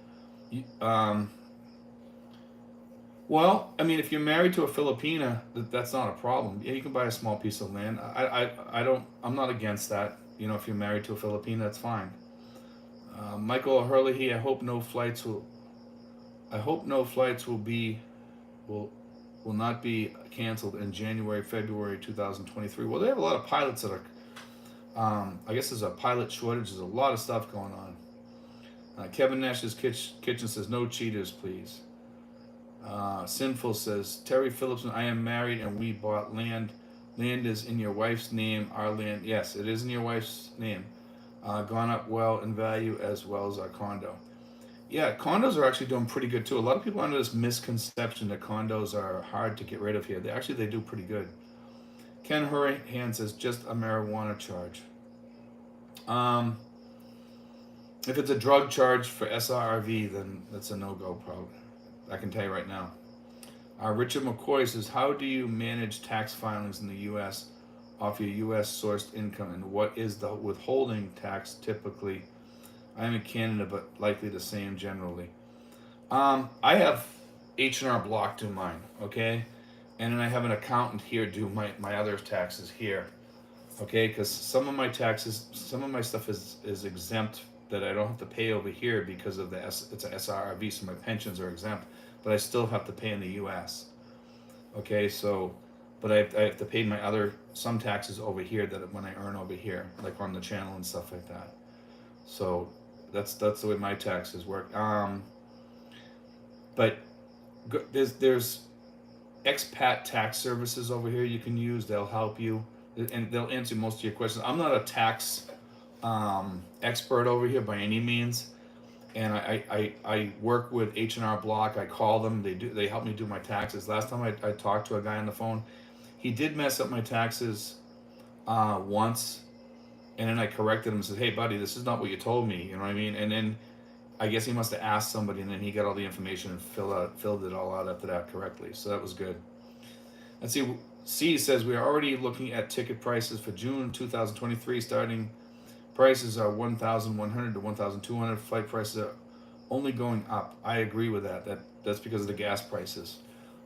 Well, I mean, if you're married to a Filipina, that's not a problem. Yeah, you can buy a small piece of land. I'm not against that. You know, if you're married to a Filipina, that's fine. Michael O'Hurley, I hope no flights will not be canceled in January, February 2023. Well, they have a lot of pilots that are, I guess there's a pilot shortage. There's a lot of stuff going on. Kevin Nash's Kitchen says, no cheaters, please. Sinful says, Terry Phillipson, I am married and we bought land. Land is in your wife's name. Our land, yes, it is in your wife's name. Gone up well in value as well as our condo. Yeah, condos are actually doing pretty good too. A lot of people are under this misconception that condos are hard to get rid of here. They do pretty good. Ken Hurrihan says, just a marijuana charge. If it's a drug charge for SRV, then that's a no-go probably. I can tell you right now. Richard McCoy says, how do you manage tax filings in the U.S. off your U.S. sourced income, and what is the withholding tax typically? I am in Canada, but likely the same generally. I have H&R Block do mine, okay? And then I have an accountant here do my other taxes here, okay? Because some of my stuff is exempt that I don't have to pay over here because of it's a SRV, so my pensions are exempt, but I still have to pay in the U.S. Okay, so, but I have to pay some taxes over here that when I earn over here, like on the channel and stuff like that. So that's the way my taxes work. But there's expat tax services over here you can use. They'll help you and they'll answer most of your questions. I'm not a tax expert over here by any means, and I work with H&R Block. I call them. They help me do my taxes. Last time I talked to a guy on the phone, he did mess up my taxes once. And then I corrected him and said, hey, buddy, this is not what you told me. You know what I mean? And then I guess he must have asked somebody, and then he got all the information and filled it all out after that correctly. So that was good. Let's see. C says, we are already looking at ticket prices for June 2023. Starting prices are $1,100 to $1,200. Flight prices are only going up. I agree with that. That's because of the gas prices.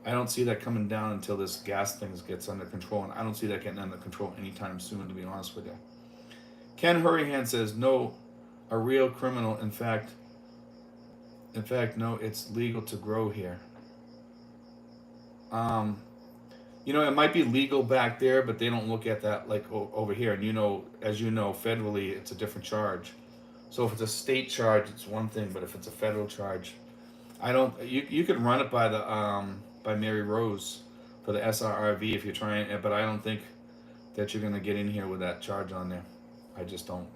I don't see that coming down until this gas thing gets under control, and I don't see that getting under control anytime soon, to be honest with you. Ken Hurrihan says, no, a real criminal. In fact, no, it's legal to grow here. You know, it might be legal back there, but they don't look at that like over here. And as you know, federally, it's a different charge. So if it's a state charge, it's one thing, but if it's a federal charge, you could run it by by Mary Rose for the SRRV if you're trying, but I don't think that you're gonna get in here with that charge on there. I just don't.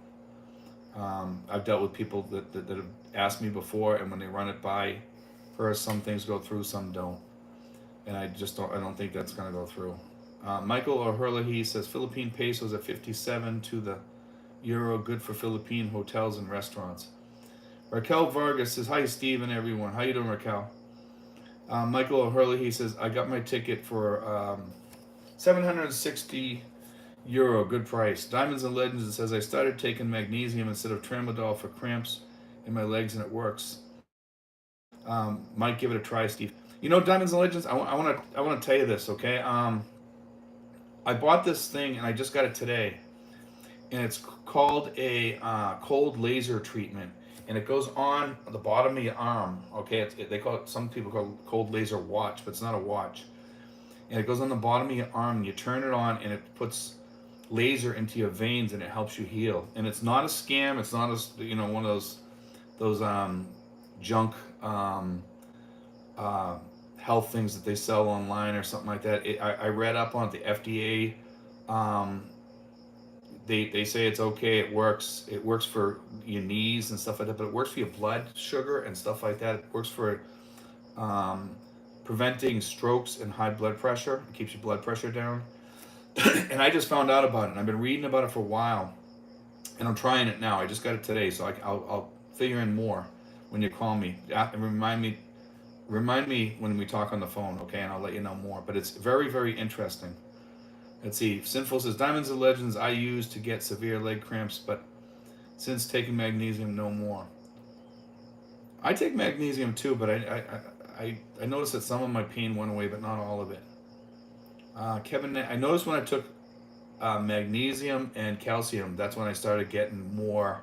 I've dealt with people that have asked me before, and when they run it by her, some things go through, some don't. And I don't think that's going to go through. Michael O'Hurley says, Philippine pesos at 57 to the euro, good for Philippine hotels and restaurants. Raquel Vargas says, hi, Steve and everyone. How you doing, Raquel? Michael O'Hurley says, I got my ticket for 760 euro, good price. Diamonds and Legends, it says, I started taking magnesium instead of tramadol for cramps in my legs, and it works. Might give it a try, Steve. You know, Diamonds and Legends, I want to tell you this, okay? I bought this thing, and I just got it today, and it's called a cold laser treatment, and it goes on the bottom of your arm, okay? Some people call it cold laser watch, but it's not a watch. And it goes on the bottom of your arm, and you turn it on, and it puts laser into your veins, and it helps you heal. And it's not a scam. It's not one of those junk health things that they sell online or something like that. I read up on it, the FDA. Um, they say it's okay. It works. It works for your knees and stuff like that. But it works for your blood sugar and stuff like that. It works for um, preventing strokes and high blood pressure. It keeps your blood pressure down. And I just found out about it. And I've been reading about it for a while, and I'm trying it now. I just got it today, so I'll figure in more when you call me. And remind me when we talk on the phone, okay? And I'll let you know more. But it's very, very interesting. Let's see. Sinful says, Diamonds and Legends I use to get severe leg cramps, but since taking magnesium, no more. I take magnesium too, but I noticed that some of my pain went away, but not all of it. Kevin, I noticed when I took magnesium and calcium, that's when I started getting more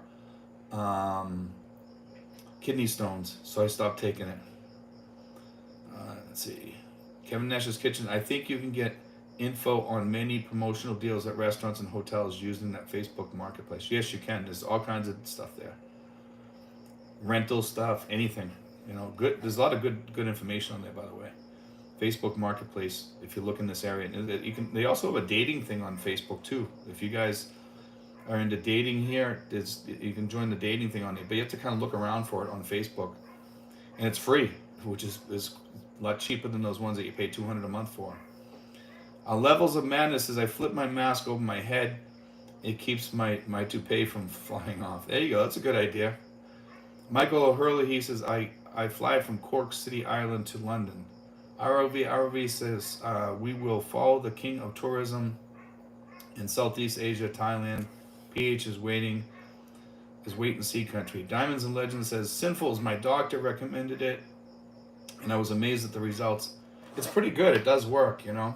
kidney stones, so I stopped taking it. Let's see. Kevin Nash's Kitchen. I think you can get info on many promotional deals at restaurants and hotels using that Facebook marketplace. Yes, you can. There's all kinds of stuff there. Rental stuff, anything. You know, good. There's a lot of good information on there, by the way. Facebook Marketplace. If you look in this area, you can. They also have a dating thing on Facebook too. If you guys are into dating here, you can join the dating thing on there. But you have to kind of look around for it on Facebook, and it's free, which is a lot cheaper than those ones that you pay $200 a month for. Levels of Madness says I flip my mask over my head. It keeps my toupee from flying off. There you go. That's a good idea. Michael O'Hurley, he says I fly from Cork City, Ireland to London. ROV says we will follow the king of tourism in Southeast Asia, Thailand. PH is wait and see country. Diamonds and Legends says Sinful is my doctor recommended it, and I was amazed at the results. It's pretty good. It does work, you know.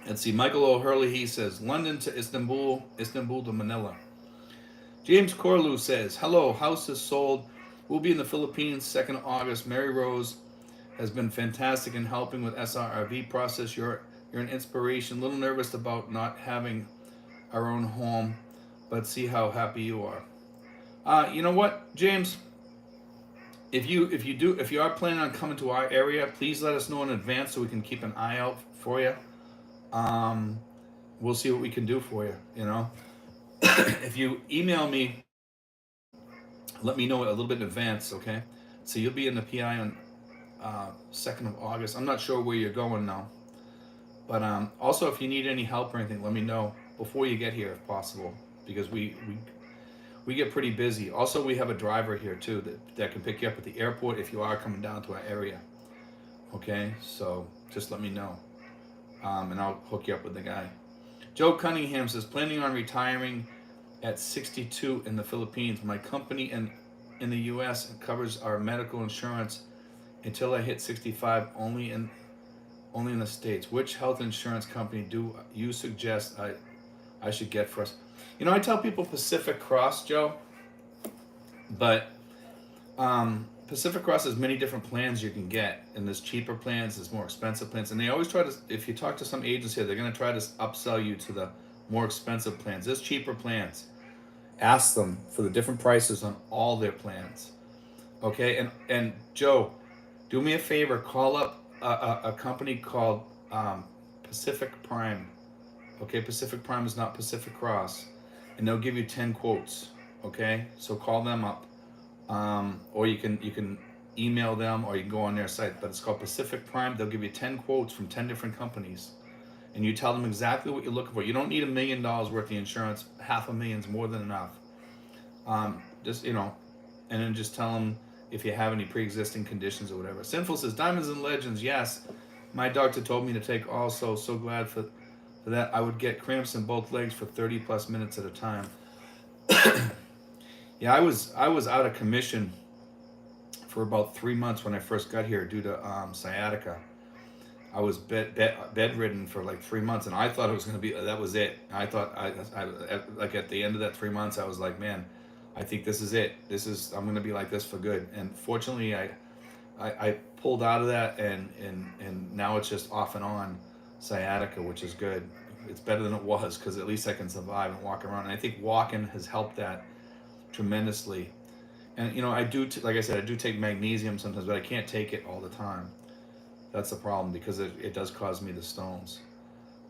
Let's see. Michael O'Hurley, he says London to Istanbul, Istanbul to Manila. James Corlew says, hello, house is sold. We'll be in the Philippines 2nd August. Mary Rose has been fantastic in helping with SRV process. You're an inspiration. A little nervous about not having our own home, but see how happy you are. You know what, James? If you are planning on coming to our area, please let us know in advance so we can keep an eye out for you. We'll see what we can do for you, you know. If you email me, let me know a little bit in advance, okay? So you'll be in the PI on 2nd of August. I'm not sure where you're going now. But also, if you need any help or anything, let me know before you get here if possible, because we get pretty busy. Also, we have a driver here too that can pick you up at the airport if you are coming down to our area. Okay, so just let me know, and I'll hook you up with the guy. Joe Cunningham says, planning on retiring at 62 in the Philippines. My company in the U.S. covers our medical insurance until I hit 65, only in the States. Which health insurance company do you suggest I should get for us? You know, I tell people Pacific Cross, Joe, but Pacific Cross has many different plans you can get, and there's cheaper plans, there's more expensive plans, and they always try to, if you talk to some agents here, they're going to try to upsell you to the more expensive plans. There's cheaper plans. Ask them for the different prices on all their plans. Okay, and Joe, do me a favor, call up a company called Pacific Prime. Okay, Pacific Prime is not Pacific Cross, and they'll give you 10 quotes. Okay, so call them up, or you can email them, or you can go on their site. But it's called Pacific Prime. They'll give you 10 quotes from 10 different companies, and you tell them exactly what you're looking for. You don't need $1 million worth of insurance. $500,000 is more than enough. Just, you know, and then just tell them if you have any pre-existing conditions or whatever. Sinful says, Diamonds and Legends, yes. My doctor told me to take also. So glad for that. I would get cramps in both legs for 30 plus minutes at a time. Yeah, I was out of commission for about 3 months when I first got here due to sciatica. I was bedridden for like 3 months, and I thought it was going to be, that was it. I thought I like at the end of that 3 months, I was like, man, I think this is it. I'm going to be like this for good. And fortunately, I pulled out of that, and now it's just off and on sciatica, which is good. It's better than it was, because at least I can survive and walk around. And I think walking has helped that tremendously. And I do, like I said, I do take magnesium sometimes, but I can't take it all the time. That's the problem because it does cause me the stones.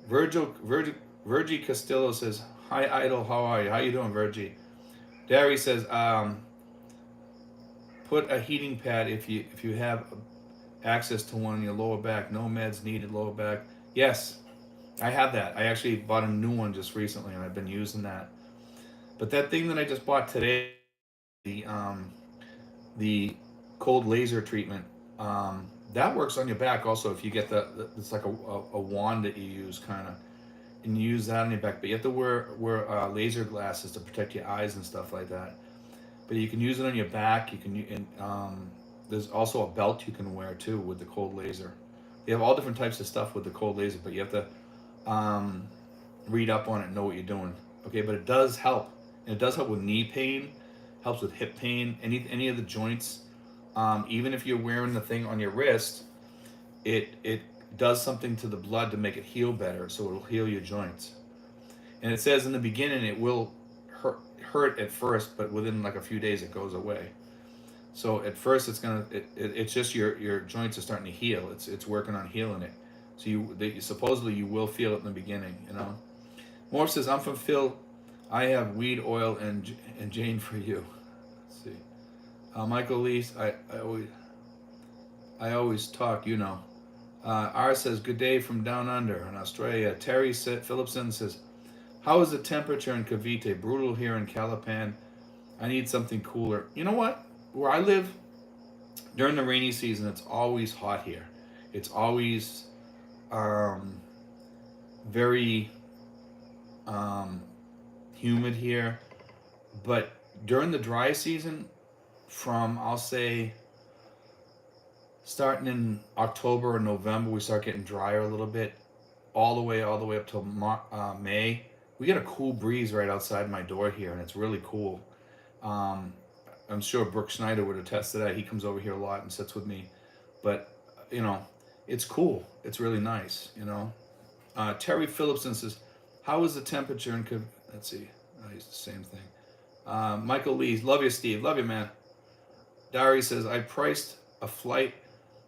Virgie Castillo says, "Hi, Idol. How are you? How you doing, Virgie?" Dari says, "Put a heating pad if you have access to one in your lower back. No meds needed. Lower back. Yes, I have that. I actually bought a new one just recently, and I've been using that. But that thing that I just bought today, the cold laser treatment, that works on your back also. If you get it's like a wand that you use kind of, and you use that on your back. But you have to wear laser glasses to protect your eyes and stuff like that. But you can use it on your back. You can and there's also a belt you can wear too with the cold laser. They have all different types of stuff with the cold laser, but you have to read up on it and know what you're doing. Okay, but it does help, and it does help with knee pain, helps with hip pain, any of the joints. Even if you're wearing the thing on your wrist, it does something to the blood to make it heal better, so it'll heal your joints. And it says in the beginning it will hurt at first, but within like a few days it goes away. So at first it's just your joints are starting to heal. It's working on healing it. So supposedly you will feel it in the beginning. Morph says, "I'm from Phil. I have weed oil and Jane for you." Let's see. Michael Lee, I always talk. R says, "Good day from down under in Australia." Terry Phillipson says, "How is the temperature in Cavite? Brutal here in Calapan. I need something cooler." You know what? Where I live, during the rainy season, it's always hot here. It's always very humid here. But during the dry season, from I'll say starting in October or November, we start getting drier a little bit, all the way up till May. We get a cool breeze right outside my door here, and it's really cool. I'm sure Brooke Schneider would attest to that. He comes over here a lot and sits with me, but it's cool. It's really nice. Terry Phillipson says, "How is the temperature in?" Let's see. It's the same thing. Michael Lee, love you, Steve. Love you, man. Dari says, "I priced a flight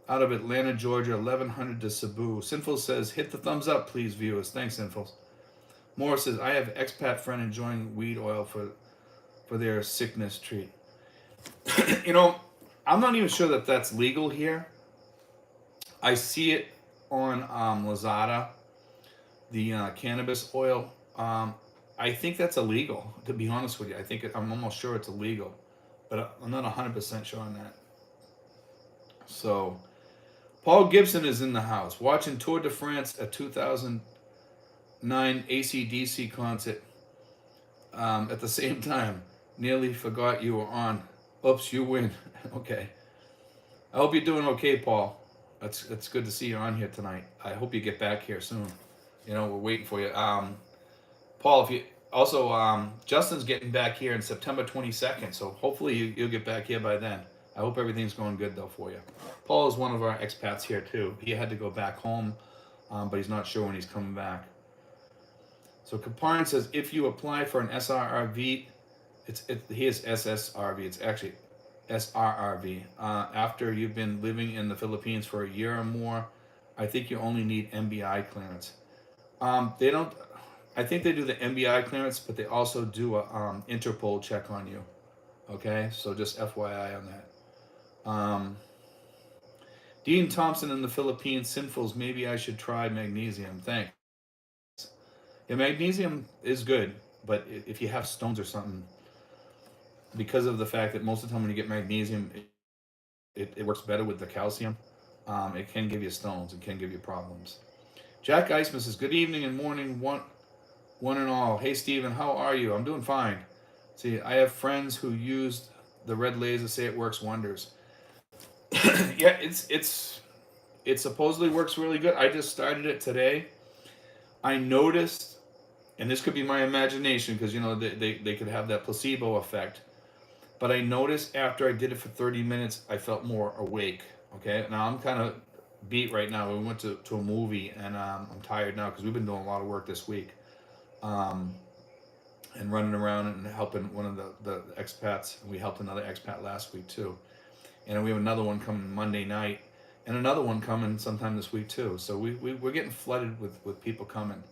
out of Atlanta, Georgia, 1100 to Cebu." Sinful says, "Hit the thumbs up, please, viewers." Thanks, Sinful. Morris says, "I have expat friend enjoying weed oil for their sickness treat." I'm not even sure that that's legal here. I see it on Lazada, the cannabis oil. I think that's illegal, to be honest with you. I'm almost sure it's illegal, but I'm not 100% sure on that. So, Paul Gibson is in the house, watching Tour de France, a 2009 AC/DC concert at the same time. Nearly forgot you were on. Oops, you win. Okay. I hope you're doing okay, Paul. It's good to see you on here tonight. I hope you get back here soon. We're waiting for you. Paul, if you also Justin's getting back here in September 22nd, so hopefully you'll get back here by then. I hope everything's going good though for you. Paul is one of our expats here too. He had to go back home, but he's not sure when he's coming back. So Kaparin says, if you apply for an SRRV, he is SSRV. It's actually SRRV. After you've been living in the Philippines for a year or more, I think you only need MBI clearance. They don't. I think they do the MBI clearance, but they also do a Interpol check on you. Okay, so just FYI on that. Dean Thompson in the Philippines, Sinfuls, maybe I should try magnesium. Thanks. Yeah, magnesium is good, but if you have stones or something, because of the fact that most of the time when you get magnesium, it works better with the calcium. It can give you stones. It can give you problems. Jack Eisman says, "Good evening and morning, one and all. Hey, Stephen, how are you? I'm doing fine. See, I have friends who used the red laser, say it works wonders." Yeah, it supposedly works really good. I just started it today. I noticed, and this could be my imagination because they could have that placebo effect. But I noticed after I did it for 30 minutes, I felt more awake. Okay, now I'm kind of beat right now. We went to a movie, and I'm tired now because we've been doing a lot of work this week. and running around and helping one of the expats. We helped another expat last week too. And we have another one coming Monday night and another one coming sometime this week too. So we're getting flooded with people coming.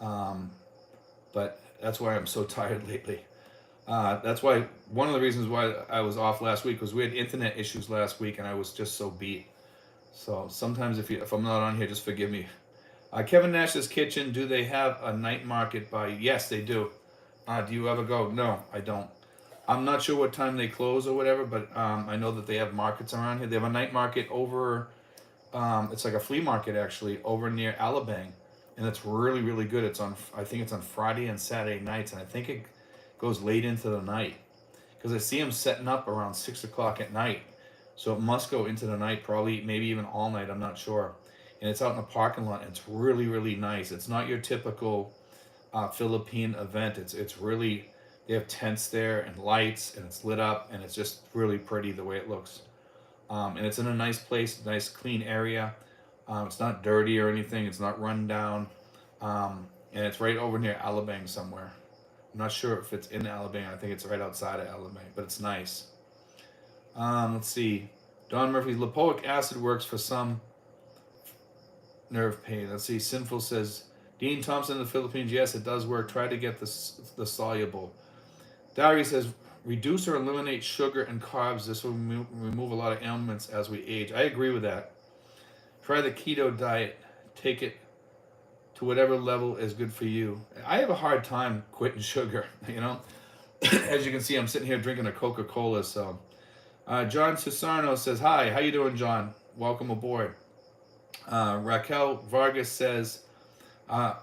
Um, but that's why I'm so tired lately. That's why one of the reasons why I was off last week was we had internet issues last week and I was just so beat. So sometimes if I'm not on here, just forgive me. Kevin Nash's Kitchen, do they have a night market by? Yes, they do. Do you ever go? No, I don't. I'm not sure what time they close or whatever, but I know that they have markets around here. They have a night market over, it's like a flea market actually, over near Alabang. And it's really, really good. I think it's on Friday and Saturday nights, and I think it goes late into the night. Because I see them setting up around 6 o'clock at night. So it must go into the night, probably, maybe even all night, I'm not sure. And it's out in the parking lot, and it's really, really nice. It's not your typical Philippine event. It's really, they have tents there and lights, and it's lit up, and it's just really pretty the way it looks. And it's in a nice place, nice clean area. It's not dirty or anything. It's not run down, and it's right over near Alabang somewhere. I'm not sure if it's in Alabang. I think it's right outside of Alabang, but it's nice. Let's see. Don Murphy, lipoic acid works for some nerve pain. Let's see. Sinful says, Dean Thompson in the Philippines. Yes, it does work. Try to get the soluble. Diary says, reduce or eliminate sugar and carbs. This will remove a lot of ailments as we age. I agree with that. Try the keto diet. Take it to whatever level is good for you. I have a hard time quitting sugar, you know. As you can see, I'm sitting here drinking a Coca-Cola. So, John Susarno says, hi, how you doing, John? Welcome aboard. Raquel Vargas says, how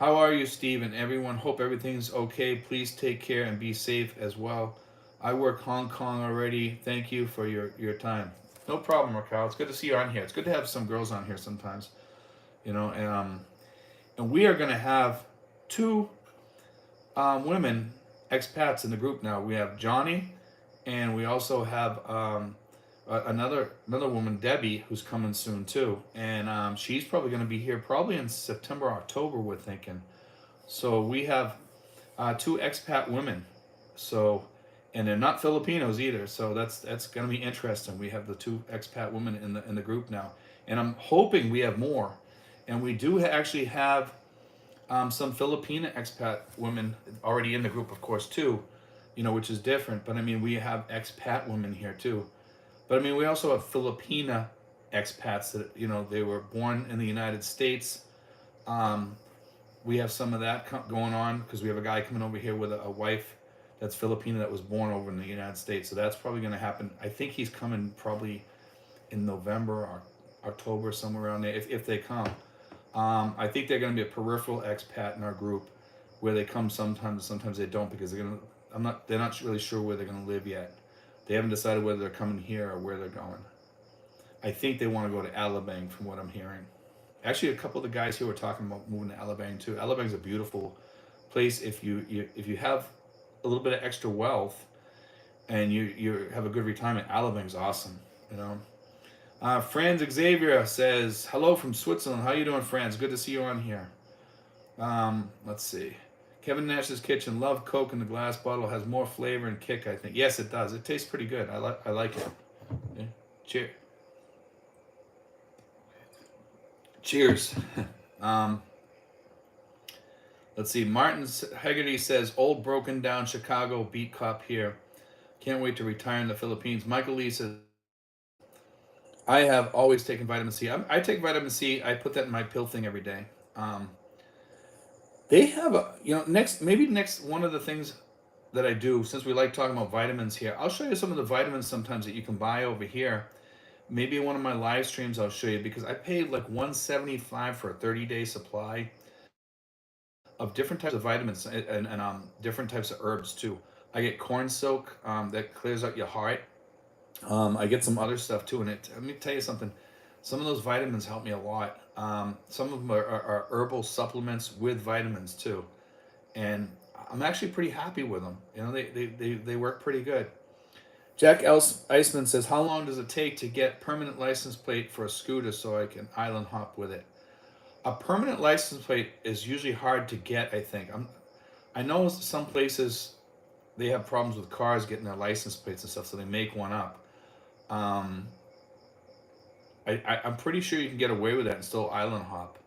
are you, Steve, and everyone? Hope everything's okay. Please take care and be safe as well. I work Hong Kong already. Thank you for your time. No problem, Raquel. It's good to see you on here. It's good to have some girls on here sometimes, you know. And we are going to have two women expats in the group now. We have Johnny, and we also have another woman, Debbie, who's coming soon too. And she's probably going to be here probably in September, October, we're thinking. So we have two expat women. So, and they're not Filipinos either. So that's going to be interesting. We have the two expat women in the group now, and I'm hoping we have more. And we do actually have some Filipina expat women already in the group, of course, too, you know, which is different. But I mean, we have expat women here too. But I mean, we also have Filipina expats that, you know, they were born in the United States. We have some of that going on because we have a guy coming over here with a wife that's Filipina that was born over in the United States. So that's probably going to happen. I think he's coming probably in November or October, somewhere around there, if they come. I think they're going to be a peripheral expat in our group, where they come sometimes they don't, because they're not really sure where they're going to live yet. They haven't decided whether they're coming here or where they're going. I think they want to go to Alabang, from what I'm hearing. Actually, a couple of the guys here were talking about moving to Alabang too. Alabang's a beautiful place if you have a little bit of extra wealth and you have a good retirement. Alabang's awesome, you know. Franz Xavier says, hello from Switzerland. How you doing, Franz? Good to see you on here. Let's see. Kevin Nash's Kitchen. Love Coke in the glass bottle. Has more flavor and kick, I think. Yes, it does. It tastes pretty good. I like it. Yeah. Cheers. Cheers. Let's see. Martin Hegarty says, old broken down Chicago beat cop here. Can't wait to retire in the Philippines. Michael Lee says, I have always taken vitamin C. I take vitamin C. I put that in my pill thing every day. They have next one of the things that I do, since we like talking about vitamins here, I'll show you some of the vitamins sometimes that you can buy over here. Maybe in one of my live streams I'll show you, because I paid like $175 for a 30-day supply of different types of vitamins and different types of herbs too. I get corn silk that clears out your heart. I get some other stuff too, and let me tell you something. Some of those vitamins help me a lot. Some of them are herbal supplements with vitamins too, and I'm actually pretty happy with them. You know, they work pretty good. Jack Iceman says, how long does it take to get permanent license plate for a scooter so I can island hop with it? A permanent license plate is usually hard to get, I think. I know some places they have problems with cars getting their license plates and stuff, so they make one up. Um, I'm pretty sure you can get away with that and still island hop.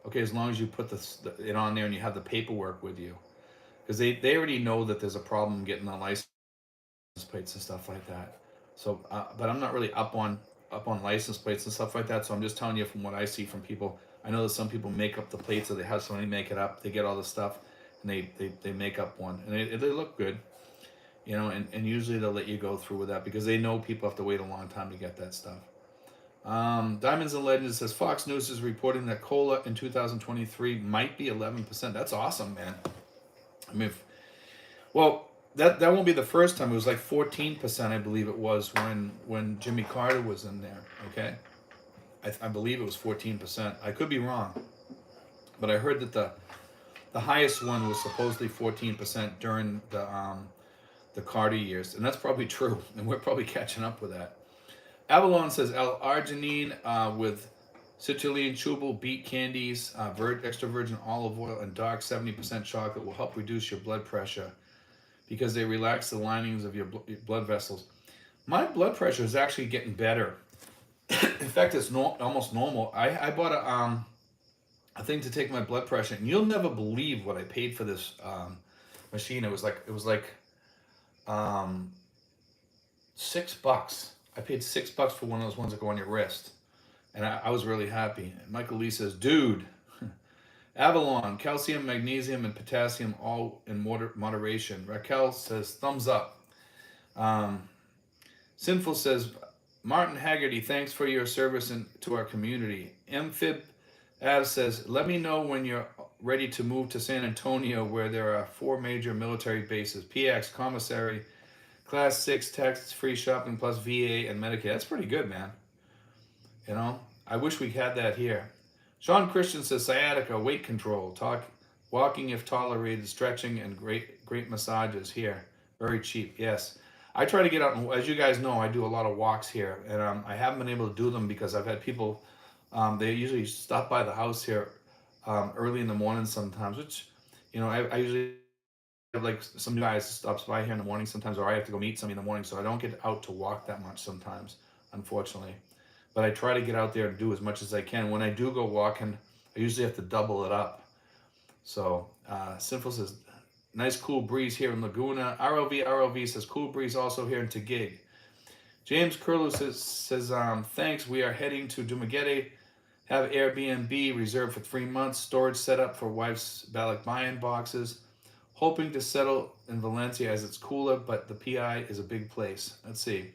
Okay, as long as you put it on there and you have the paperwork with you, because they already know that there's a problem getting the license plates and stuff like that. So, but I'm not really up on license plates and stuff like that. So I'm just telling you from what I see from people. I know that some people make up the plates, or they have somebody make it up. They get all the stuff, and they make up one, and they look good, and usually they'll let you go through with that because they know people have to wait a long time to get that stuff. Diamonds and Legends says Fox News is reporting that cola in 2023 might be 11%. That's awesome, man. I mean, well, that won't be the first time. It was like 14%, I believe it was when Jimmy Carter was in there. Okay, I believe it was 14%. I could be wrong, but I heard that the highest one was supposedly 14% during the Carter years, and that's probably true. And we're probably catching up with that. Avalon says L-arginine with citrulline chewable beet candies, extra virgin olive oil, and dark 70% chocolate will help reduce your blood pressure because they relax the linings of your blood vessels. My blood pressure is actually getting better. In fact, it's almost normal. I bought a thing to take my blood pressure, and you'll never believe what I paid for this machine. It was like um, $6. I paid $6 for one of those ones that go on your wrist, and I was really happy. And Michael Lee says, "Dude, Avalon, calcium, magnesium, and potassium, all in moderation." Raquel says, "Thumbs up." Um, Sinful says, "Martin Haggerty, thanks for your service to our community." Amphib Av says, "Let me know when you're ready to move to San Antonio, where there are 4 major military bases: PX, Commissary, Class 6, tax-free shopping, plus VA and Medicaid." That's pretty good, man. I wish we had that here. Sean Christian says, "Sciatica, weight control, walking if tolerated, stretching, and great massages here. Very cheap." Yes. I try to get out, and as you guys know, I do a lot of walks here, and I haven't been able to do them because I've had people, they usually stop by the house here early in the morning sometimes, which, I usually have like some guys stops by here in the morning sometimes, or I have to go meet somebody in the morning, so I don't get out to walk that much sometimes, unfortunately. But I try to get out there and do as much as I can. When I do go walking, I usually have to double it up. So, Sinful says, "Nice cool breeze here in Laguna." RLV says, "Cool breeze also here in Taguig." James Curlew says, "Thanks. We are heading to Dumaguete. Have Airbnb reserved for 3 months. Storage set up for wife's Balikbayan boxes. Hoping to settle in Valencia as it's cooler, but the PI is a big place." Let's see.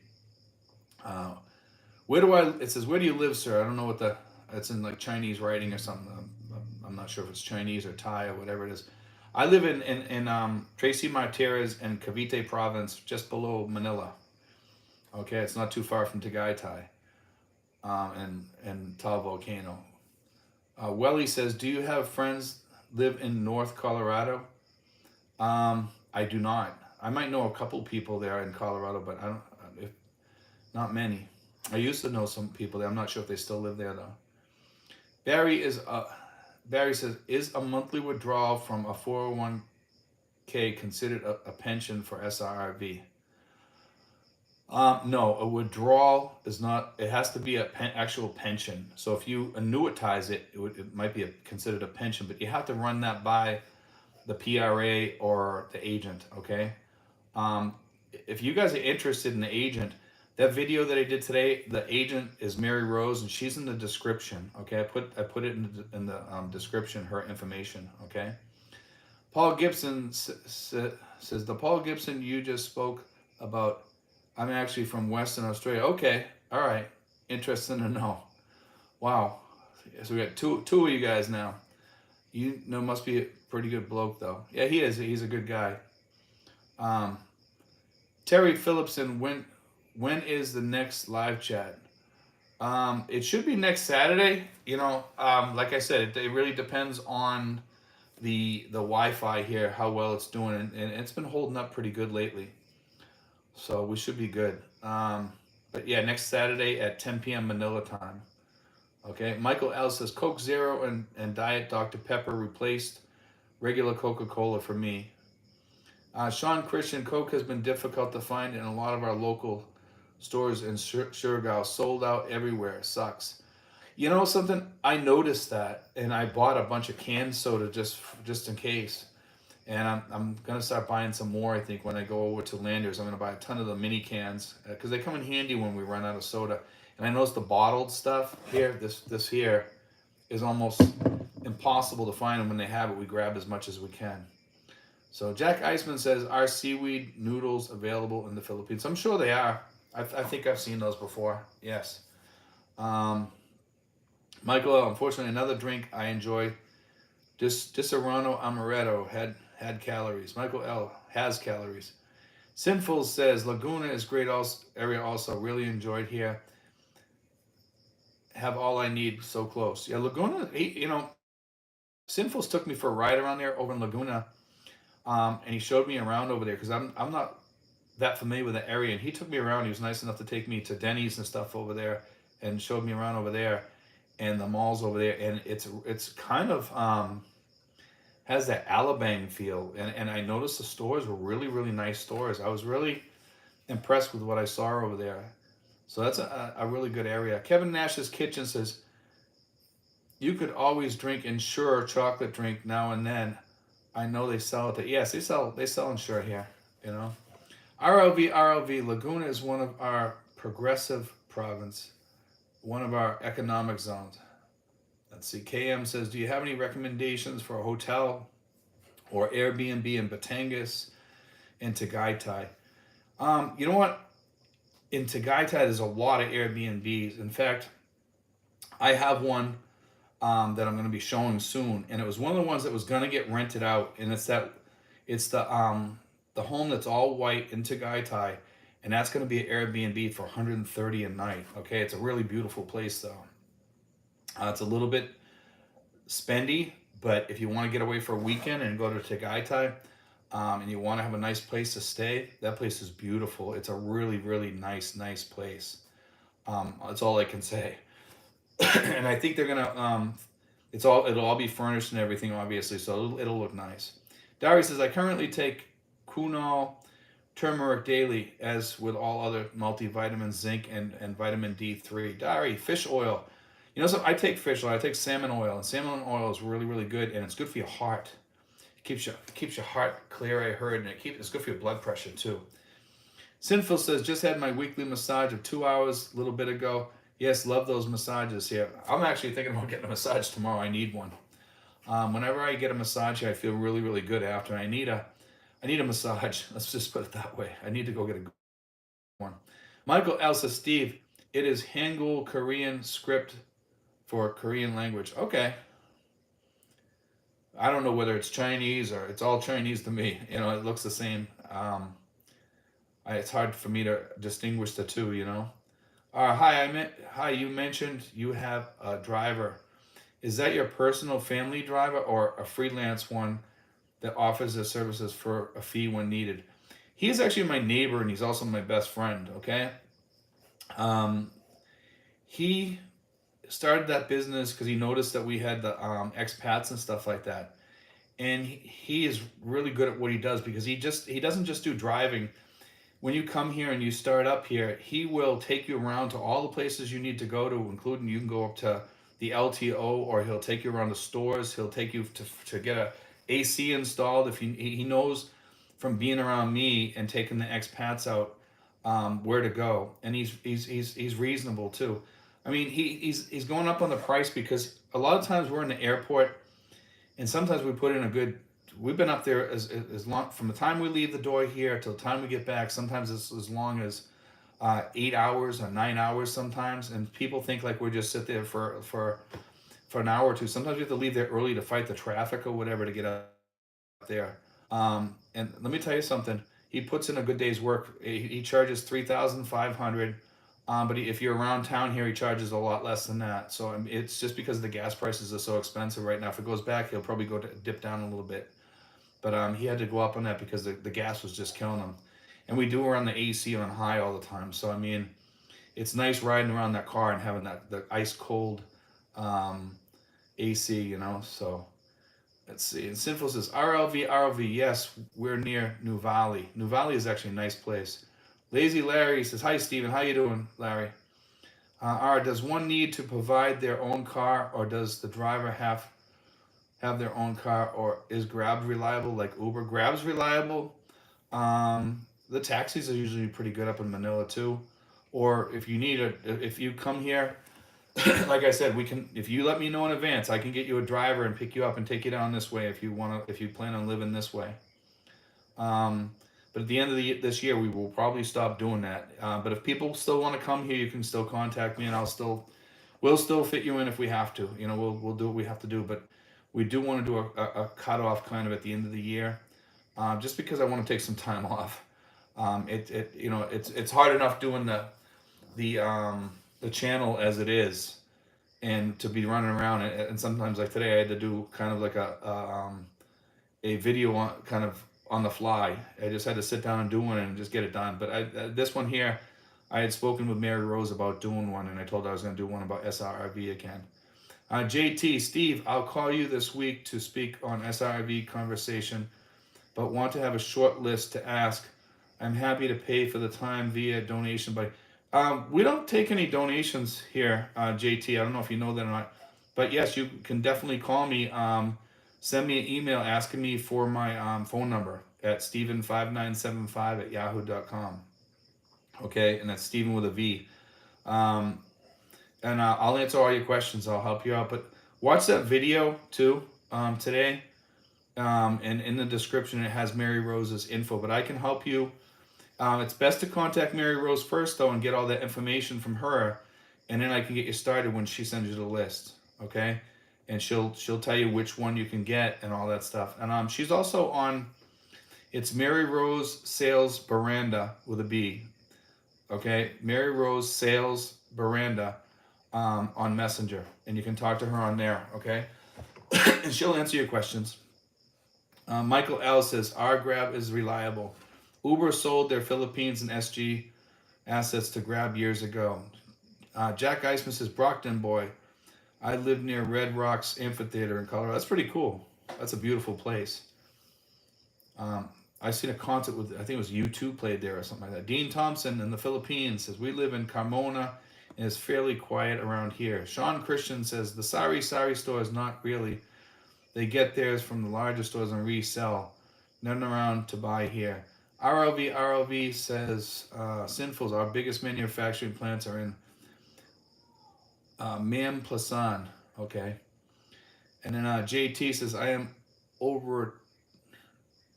It says, "Where do you live, sir?" I don't know it's in like Chinese writing or something. I'm not sure if it's Chinese or Thai or whatever it is. I live in Tracy Martirez and Cavite province, just below Manila. Okay, it's not too far from Tagaytay and Tal Volcano. Welly says, "Do you have friends live in North Colorado?" I do not. I might know a couple people there in Colorado, but not many. I used to know some people there. I'm not sure if they still live there though. Barry says, "Is a monthly withdrawal from a 401k considered a pension for SRRV?" No, a withdrawal is not. It has to be actual pension. So if you annuitize it, it might be considered a pension, but you have to run that by the PRA or the agent. Okay. If you guys are interested in the agent, that video that I did today, the agent is Mary Rose, and she's in the description. Okay, I put it in the description, her information. Okay. Paul Gibson says, "The Paul Gibson you just spoke about, I'm actually from Western Australia." Okay, all right, interesting to know. Wow, so we got two of you guys now. You know, must be a pretty good bloke though. Yeah, he is. He's a good guy. Terry Phillipson, when is the next live chat? It should be next Saturday. Like I said, it really depends on the Wi-Fi here, how well it's doing, and it's been holding up pretty good lately. So we should be good. But yeah, next Saturday at 10 p.m. Manila time. Okay. Michael L says, "Coke Zero and Diet Dr. Pepper replaced regular Coca-Cola for me." Sean Christian, Coke has been difficult to find in a lot of our local stores in Surigao. Sold out everywhere. Sucks. You know something? I noticed that, and I bought a bunch of canned soda just in case. And I'm gonna start buying some more. I think when I go over to Landers, I'm gonna buy a ton of the mini cans because they come in handy when we run out of soda. And I noticed the bottled stuff here. This here is almost impossible to find, and when they have it, we grab as much as we can. So Jack Eisman says, are seaweed noodles available in the Philippines? I'm sure they are. I think I've seen those before. Yes. Michael L., unfortunately, another drink I enjoy, Disaronno Amaretto, had calories. Michael L. has calories. Sinful says, Laguna is great area also. Really enjoyed here. Have all I need so close. Yeah, Laguna, you know, Sinfuls took me for a ride around there over in Laguna, and he showed me around over there because I'm not that familiar with the area, and he took me around. He was nice enough to take me to Denny's and stuff over there, and showed me around over there, and the malls over there, and it's kind of has that Alabang feel, and I noticed the stores were really really nice stores. I was really impressed with what I saw over there. So that's a really good area. Kevin Nash's Kitchen says, you could always drink Ensure chocolate drink now and then. I know they sell it. Yes, they sell Ensure here. You know, RLV Laguna is one of our progressive province, one of our economic zones. Let's see. KM says, do you have any recommendations for a hotel or Airbnb in Batangas and Tagaytay? You know what? In Tagaytay, there's a lot of Airbnbs. In fact, I have one that I'm going to be showing soon, and it was one of the ones that was going to get rented out, and it's the home that's all white in Tagaytay, and that's going to be an Airbnb for 130 a night. Okay, it's a really beautiful place though. It's a little bit spendy, but if you want to get away for a weekend and go to Tagaytay, and you want to have a nice place to stay, that place is beautiful. It's a really really nice place. That's all I can say. And I think they're gonna it'll all be furnished and everything obviously, so it'll look nice. Dari says, I currently take Kunal turmeric daily, as with all other multivitamins, zinc and vitamin D3. Dari, fish oil. You know, so I take fish oil. I take salmon oil, and salmon oil is really really good, and it's good for your heart. It keeps your heart clear. I heard, and it's good for your blood pressure too. Sinful says, just had my weekly massage of 2 hours a little bit ago. Yes, love those massages here. I'm actually thinking about getting a massage tomorrow. I need one. Whenever I get a massage here, I feel really, really good after. I need a massage. Let's just put it that way. I need to go get a good one. Michael Elsa Steve, it is Hangul Korean script for Korean language. Okay. I don't know whether it's Chinese or it's all Chinese to me. You know, it looks the same. It's hard for me to distinguish the two. You know. Hi. You mentioned you have a driver. Is that your personal family driver or a freelance one that offers the services for a fee when needed? He's actually my neighbor, and he's also my best friend. Okay. He started that business because he noticed that we had the expats and stuff like that, and he is really good at what he does because he doesn't just do driving. When you come here and you start up here, he will take you around to all the places you need to go to, including you can go up to the LTO, or he'll take you around the stores. He'll take you to get a AC installed. If he knows from being around me and taking the expats out where to go, and he's reasonable too. I mean, he's going up on the price because a lot of times we're in the airport, and sometimes we put in a good. We've been up there as long from the time we leave the door here till the time we get back. Sometimes it's as long as 8 hours or 9 hours sometimes, and people think like we just sit there for an hour or two. Sometimes we have to leave there early to fight the traffic or whatever to get up there. And let me tell you something. He puts in a good day's work. He charges $3,500. But if you're around town here, he charges a lot less than that. So it's just because the gas prices are so expensive right now. If it goes back, he'll probably dip down a little bit. But he had to go up on that because the gas was just killing him. And we do run the AC on high all the time. So, I mean, it's nice riding around that car and having the ice cold AC, you know. So Let's see. And Sinful says, RLV. Yes, we're near New Valley. New Valley is actually a nice place. Lazy Larry says, hi, Steven. How you doing, Larry? Does one need to provide their own car, or does the driver have their own car, or is Grab reliable like Uber? Grab's reliable. The taxis are usually pretty good up in Manila too. Or if you need if you come here, like I said, we can. If you let me know in advance, I can get you a driver and pick you up and take you down this way if you want to. If you plan on living this way. Um, but at the end of this year, we will probably stop doing that. But if people still want to come here, you can still contact me, and we'll still fit you in if we have to. You know, we'll do what we have to do. But we do want to do a cutoff kind of at the end of the year, just because I want to take some time off. It's hard enough doing the channel as it is, and to be running around, and sometimes like today I had to do kind of like a video on kind of on the fly. I just had to sit down and do one and just get it done. But this one here, I had spoken with Mary Rose about doing one, and I told her I was going to do one about SRV again. JT, Steve, I'll call you this week to speak on SRV conversation, but want to have a short list to ask. I'm happy to pay for the time via donation, but we don't take any donations here, JT. I don't know if you know that or not, but yes, you can definitely call me. Send me an email asking me for my phone number at steven5975@yahoo.com. Okay, and that's Steven with a V. And I'll answer all your questions. I'll help you out. But watch that video too today. And in the description, it has Mary Rose's info. But I can help you. It's best to contact Mary Rose first, though, and get all that information from her. And then I can get you started when she sends you the list. Okay? And she'll tell you which one you can get and all that stuff. And she's also on, it's Mary Rose Sales Veranda with a B. Okay? Mary Rose Sales Veranda on Messenger. And you can talk to her on there. Okay? And she'll answer your questions. Michael L. says, our Grab is reliable. Uber sold their Philippines and SG assets to Grab years ago. Jack Eisman says, Brockton boy, I live near Red Rocks Amphitheater in Colorado. That's pretty cool. That's a beautiful place. I seen a concert with, I think it was U2 played there or something like that. Dean Thompson in the Philippines says, we live in Carmona and it's fairly quiet around here. Sean Christian says, the Sari store is not really. They get theirs from the larger stores and resell. None around to buy here. RLV says, Sinfuls, our biggest manufacturing plants are in Mam Plasan. Okay. And then JT says, I am over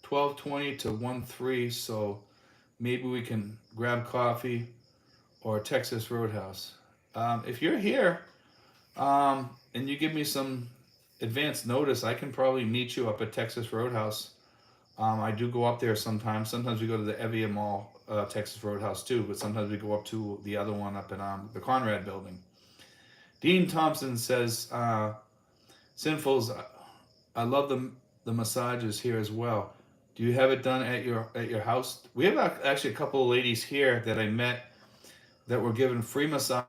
12:20 to 1:03, so maybe we can grab coffee or Texas Roadhouse. If you're here and you give me some advance notice, I can probably meet you up at Texas Roadhouse. I do go up there sometimes. Sometimes we go to the Evia Mall, Texas Roadhouse too, but sometimes we go up to the other one up in the Conrad building. Dean Thompson says, Sinfuls, I love the massages here as well. Do you have it done at your house? We have actually a couple of ladies here that I met that were given free massages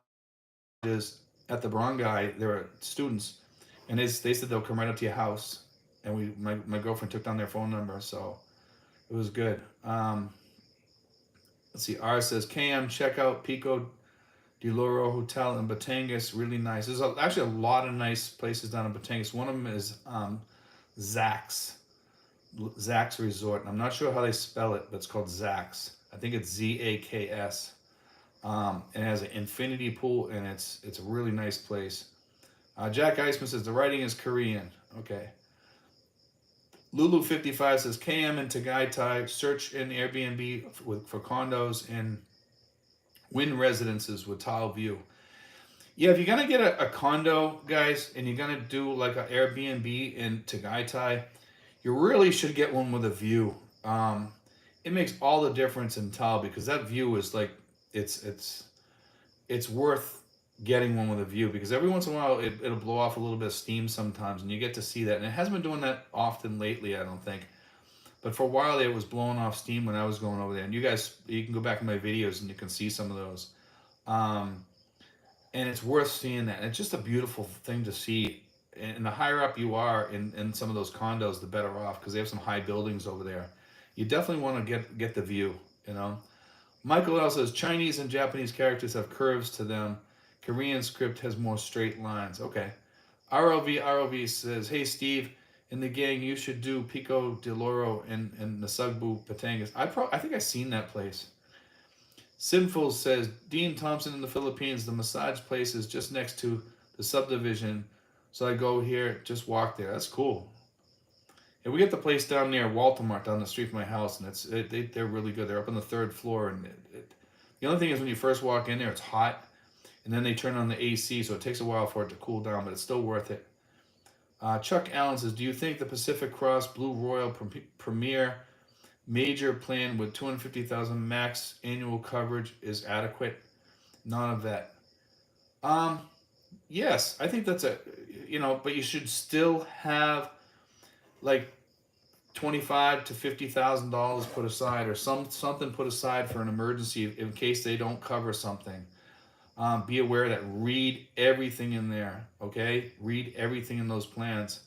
at the Barangay. They were students, and they said they'll come right up to your house. And my girlfriend took down their phone number, so it was good. Let's see. R says, KM, check out Pico de Loro Hotel in Batangas. Really nice. There's actually a lot of nice places down in Batangas. One of them is Zach's Resort. I'm not sure how they spell it, but it's called Zach's. I think it's Zaks. And it has an infinity pool, and it's a really nice place. Jack Eisman says the writing is Korean. Okay. Lulu55 says KM and Tagaytay, search in Airbnb for condos and wind residences with tile view. Yeah, if you're gonna get a condo, guys, and you're gonna do like an Airbnb in Tagaytay, you really should get one with a view. It makes all the difference in tile because that view is like it's worth getting one with a view, because every once in a while it'll blow off a little bit of steam sometimes, and you get to see that. And it hasn't been doing that often lately, I don't think. But for a while there, it was blowing off steam when I was going over there. And you can go back in my videos and you can see some of those. And it's worth seeing that. And it's just a beautiful thing to see. and the higher up you are in some of those condos, the better off, because they have some high buildings over there. You definitely want to get the view, you know. Michael L says Chinese and Japanese characters have curves to them. Korean script has more straight lines. Okay. ROV says, hey Steve, in the gang you should do Pico de Loro and Nasugbu Batangas. I think I've seen that place. Sinful says, Dean Thompson in the Philippines, the massage place is just next to the subdivision. So I go here, just walk there. That's cool. And we get the place down near Walmart down the street from my house, and they're really good. They're up on the 3rd floor, and the only thing is when you first walk in there, it's hot, and then they turn on the AC, so it takes a while for it to cool down, but it's still worth it. Chuck Allen says, do you think the Pacific Cross Blue Royal Premier major plan with 250,000 max annual coverage is adequate? Not a vet. Yes, I think that's but you should still have like $25,000 to $50,000 put aside, or something put aside for an emergency in case they don't cover something. Be aware that read everything in there, okay? Read everything in those plans.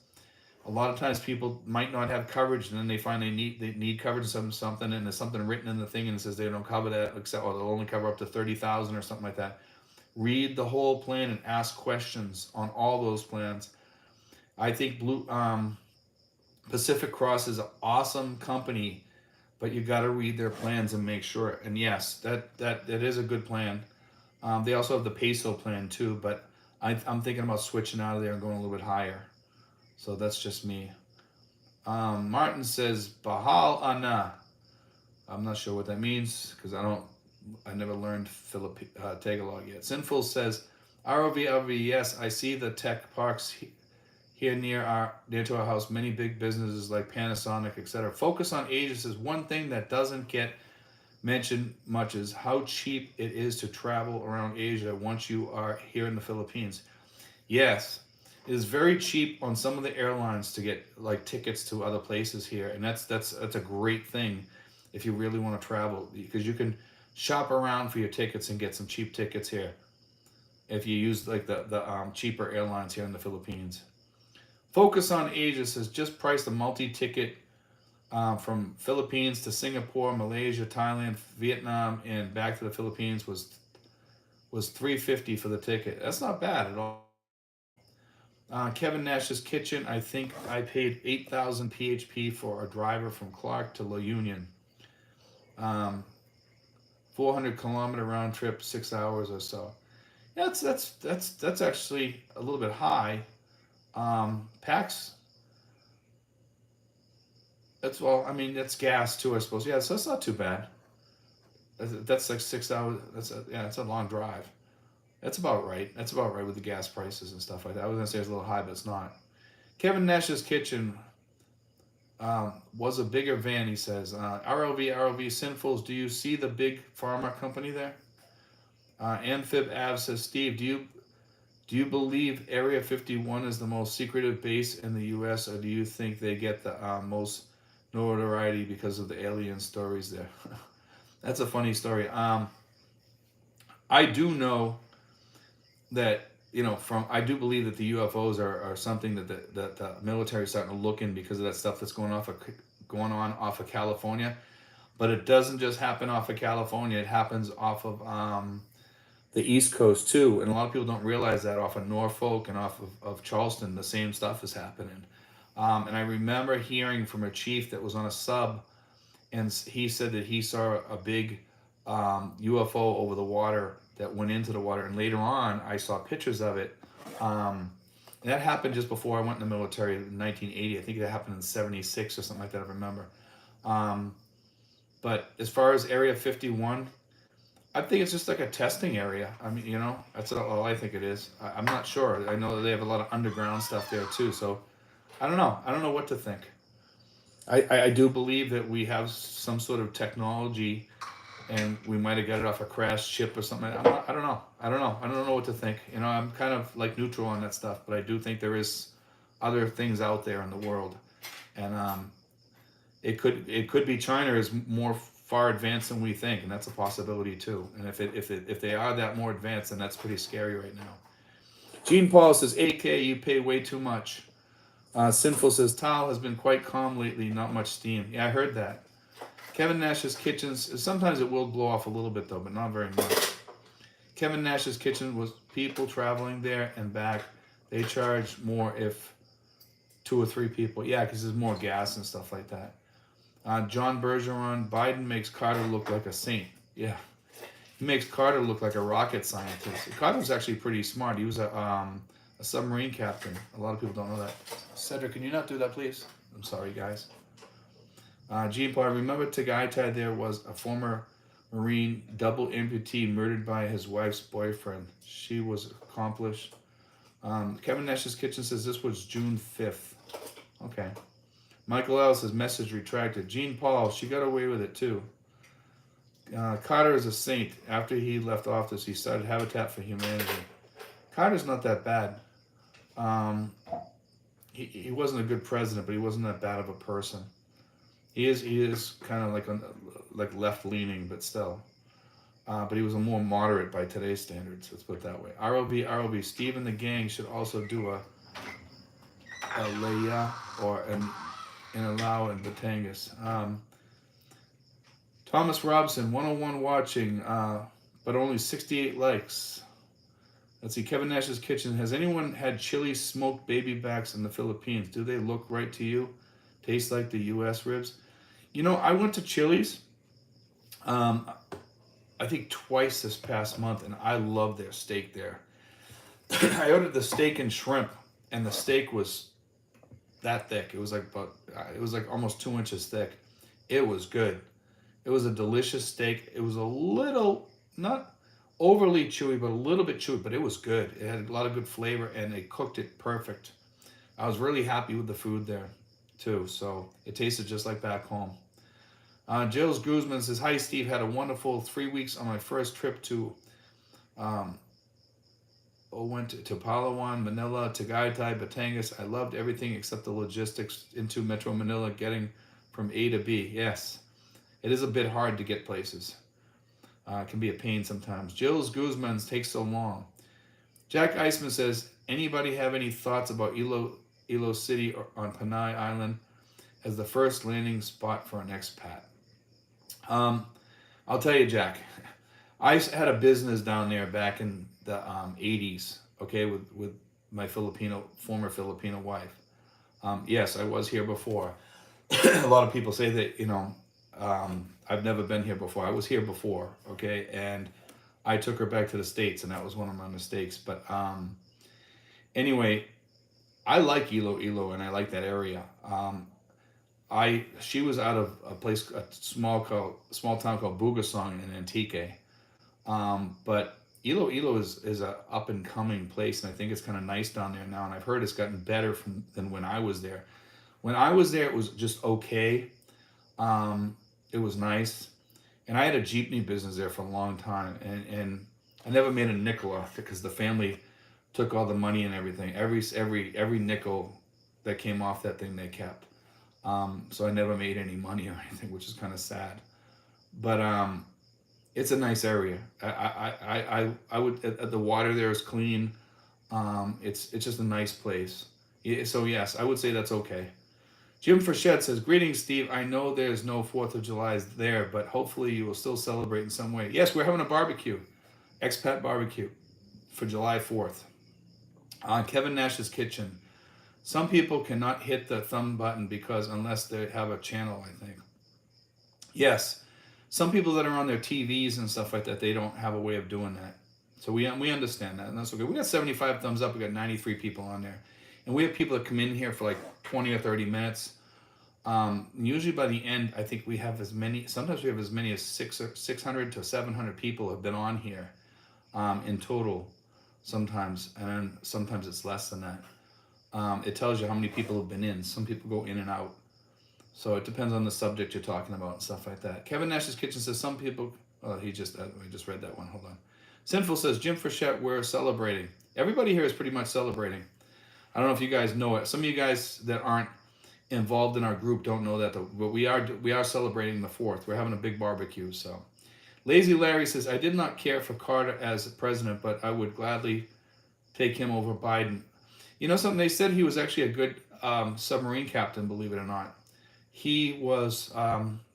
A lot of times people might not have coverage, and then they find they need coverage of something, and there's something written in the thing and it says they don't cover that, except they'll only cover up to 30,000 or something like that. Read the whole plan and ask questions on all those plans. I think Pacific Cross is an awesome company, but you got to read their plans and make sure. And yes, that is a good plan. They also have the peso plan too, but I'm thinking about switching out of there and going a little bit higher. So that's just me. Martin says Bahal Ana. I'm not sure what that means because I never learned Tagalog yet. Sinful says ROV, yes, I see the tech parks here near to our house. Many big businesses like Panasonic, etc. Focus on Asia says one thing that doesn't get mentioned much is how cheap it is to travel around Asia once you are here in the Philippines. Yes, it is very cheap on some of the airlines to get like tickets to other places here, and that's a great thing if you really want to travel, because you can shop around for your tickets and get some cheap tickets here if you use like the cheaper airlines here in the Philippines. Focus on Asia says just price the multi-ticket from Philippines to Singapore, Malaysia, Thailand, Vietnam, and back to the Philippines was $350 for the ticket. That's not bad at all. Kevin Nash's Kitchen, I think I paid 8,000 PHP for a driver from Clark to La Union. 400-kilometer round trip, 6 hours or so. Yeah, that's actually a little bit high. PAX. That's gas too, I suppose. Yeah, so it's not too bad. That's like 6 hours. It's a long drive. That's about right. That's about right with the gas prices and stuff like that. I was gonna say it's a little high, but it's not. Kevin Nash's Kitchen was a bigger van, he says. ROV Sinfuls, do you see the big pharma company there? Amphib Av says, Steve, do you believe Area 51 is the most secretive base in the U.S., or do you think they get the most notoriety because of the alien stories there? That's a funny story. I do know that, I do believe that the UFOs are something that the military is starting to look in because of that stuff that's going on off of California. But it doesn't just happen off of California. It happens off of the East Coast too. And a lot of people don't realize that off of Norfolk and off of Charleston, the same stuff is happening. And I remember hearing from a chief that was on a sub, and he said that he saw a big UFO over the water that went into the water, and later on I saw pictures of it. And that happened just before I went in the military in 1980. I think it happened in 76 or something like that, I remember. But as far as Area 51, I think it's just like a testing area. That's all I think it is. I'm not sure. I know that they have a lot of underground stuff there too, so I don't know. I don't know what to think. I do believe that we have some sort of technology, and we might have got it off a crashed ship or something. I don't know. I don't know what to think. I'm kind of like neutral on that stuff, but I do think there is other things out there in the world, and it could be China is more far advanced than we think, and that's a possibility too. And if they are that more advanced, then that's pretty scary right now. Gene Paul says, 8K, you pay way too much. Sinful says, Tal has been quite calm lately, not much steam. Yeah, I heard that. Kevin Nash's Kitchens, sometimes it will blow off a little bit though, but not very much. Kevin Nash's Kitchen was people traveling there and back. They charge more if 2 or 3 people. Yeah, because there's more gas and stuff like that. John Bergeron, Biden makes Carter look like a saint. Yeah. He makes Carter look like a rocket scientist. Carter's actually pretty smart. He was a submarine captain. A lot of people don't know that. Cedric, can you not do that, please? I'm sorry, guys. Gene Paul, remember Tagaytay there was a former Marine double amputee murdered by his wife's boyfriend. She was accomplished. Kevin Nash's Kitchen says this was June 5th. Okay. Michael L. says message retracted. Gene Paul, she got away with it too. Carter is a saint. After he left office, he started Habitat for Humanity. Carter's not that bad. He wasn't a good president, but he wasn't that bad of a person. He is kind of like left leaning, but still. But he was a more moderate by today's standards. Let's put it that way. ROB. Steve and the gang should also do a Leia or an Allow and Batangas. Thomas Robson, 101 watching, but only 68 likes. Let's see, Kevin Nash's Kitchen. Has anyone had chili smoked baby backs in the Philippines? Do they look right to you? Taste like the U.S. ribs? You know, I went to Chili's, I think twice this past month, and I love their steak there. I ordered the steak and shrimp, and the steak was that thick. It was like almost 2 inches thick. It was good. It was a delicious steak. It was a little, not overly chewy, but a little bit chewy, but it was good. It had a lot of good flavor, and they cooked it perfect. I was really happy with the food there, too. So it tasted just like back home. Jills Guzman says, hi, Steve. Had a wonderful 3 weeks on my first trip to, went to Palawan, Manila, Tagaytay, Batangas. I loved everything except the logistics into Metro Manila, getting from A to B. Yes. It is a bit hard to get places. It can be a pain sometimes. Jill's Guzman's takes so long. Jack Eisman says, anybody have any thoughts about Ilo City on Panay Island as the first landing spot for an expat? I'll tell you, Jack. I had a business down there back in the 80s, okay, with my former Filipino wife. Yes, I was here before. A lot of people say that, you know, I've never been here before. I was here before, okay, and I took her back to the States, and that was one of my mistakes. But anyway, I like Iloilo, and I like that area. She was out of a small town called Bugasong in Antique, but Iloilo is a up and coming place, and I think it's kind of nice down there now. And I've heard it's gotten better than when I was there. When I was there, it was just okay. It was nice, and I had a jeepney business there for a long time, and I never made a nickel off it because the family took all the money and everything. Every nickel that came off that thing they kept. So I never made any money or anything, which is kind of sad. But it's a nice area. I would the water there is clean. It's just a nice place. So yes, I would say that's okay. Jim Frechette says, greetings, Steve. I know there's no 4th of July there, but hopefully you will still celebrate in some way. Yes, we're having a barbecue, expat barbecue, for July 4th. Kevin Nash's Kitchen. Some people cannot hit the thumb button because unless they have a channel, I think. Yes, some people that are on their TVs and stuff like that, they don't have a way of doing that. So we understand that, and that's okay. We got 75 thumbs up. We got 93 people on there. And we have people that come in here for like 20 or 30 minutes. Usually by the end, I think we have sometimes we have as many as 600 to 700 people have been on here in total sometimes. And then sometimes it's less than that. It tells you how many people have been in. Some people go in and out. So it depends on the subject you're talking about and stuff like that. Kevin Nash's Kitchen says some people, I just read that one. Hold on. Sinful says, Jim Frechette, we're celebrating. Everybody here is pretty much celebrating. I don't know if you guys know it. Some of you guys that aren't involved in our group don't know that, but we are celebrating the 4th. We're having a big barbecue. So, Lazy Larry says, I did not care for Carter as president, but I would gladly take him over Biden. You know something? They said he was actually a good submarine captain, believe it or not. He was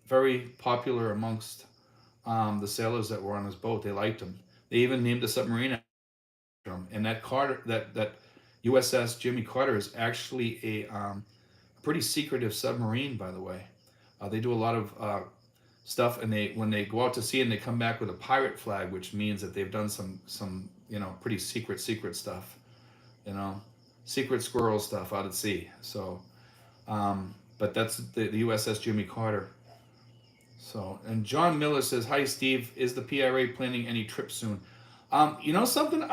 very popular amongst the sailors that were on his boat. They liked him. They even named a submarine after him. And that Carter, that USS Jimmy Carter, is actually a pretty secretive submarine, by the way. They do a lot of stuff, and when they go out to sea and they come back with a pirate flag, which means that they've done some pretty secret stuff, secret squirrel stuff out at sea. So, but that's the USS Jimmy Carter. So, and John Miller says, "Hi Steve, is the PRA planning any trips soon?" You know something?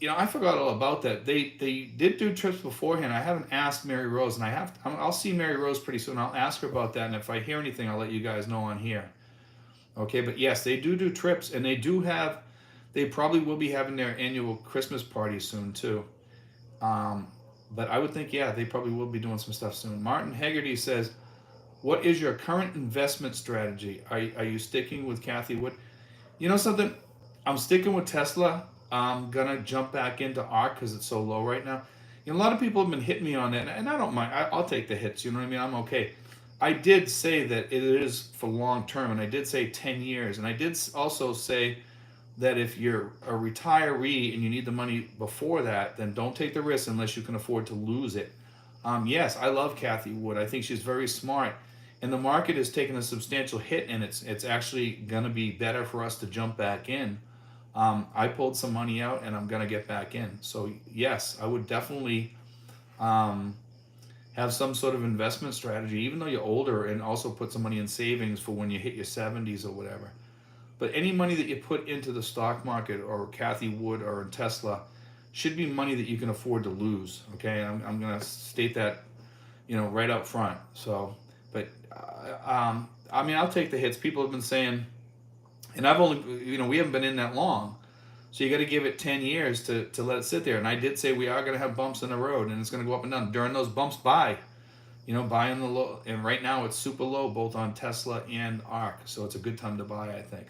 I forgot all about that. They did do trips beforehand. I haven't asked Mary Rose, and I'll see Mary Rose pretty soon. I'll ask her about that, and if I hear anything, I'll let you guys know on here. Okay, but yes, they do trips, and they probably will be having their annual Christmas party soon too. But I would think, yeah, they probably will be doing some stuff soon. Martin Haggerty says, "What is your current investment strategy? Are you sticking with Kathy Wood?" You know something? I'm sticking with Tesla. I'm gonna jump back into ARK because it's so low right now. A lot of people have been hitting me on that, and I don't mind. I'll take the hits. You know what I mean? I'm okay. I did say that it is for long term, and I did say 10 years, and I did also say that if you're a retiree and you need the money before that, then don't take the risk unless you can afford to lose it. Yes, I love Kathy Wood. I think she's very smart, and the market has taken a substantial hit, and it's actually going to be better for us to jump back in. I pulled some money out, and I'm going to get back in. So yes, I would definitely have some sort of investment strategy, even though you're older, and also put some money in savings for when you hit your 70s or whatever. But any money that you put into the stock market or Kathy Wood or in Tesla should be money that you can afford to lose. Okay, I'm going to state that, right up front. So, but I mean, I'll take the hits. People have been saying, and I've only, we haven't been in that long, so you got to give it 10 years to let it sit there. And I did say we are going to have bumps in the road, and it's going to go up and down. During those bumps, buy in the low. And right now it's super low, both on Tesla and ARK. So it's a good time to buy, I think.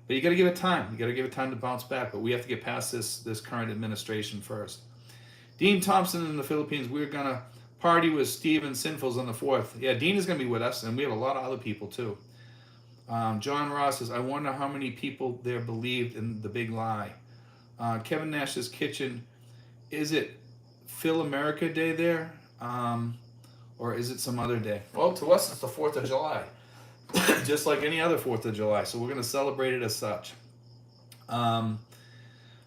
But you got to give it time. You got to give it time to bounce back. But we have to get past this current administration first. Dean Thompson in the Philippines. We're going to party with Steve and Sinfuls on the 4th. Yeah, Dean is going to be with us, and we have a lot of other people too. John Ross says, "I wonder how many people there believed in the big lie." Kevin Nash's Kitchen. Is it Phil America Day there? Or is it some other day? Well, to us, it's the 4th of July. Just like any other 4th of July. So we're going to celebrate it as such.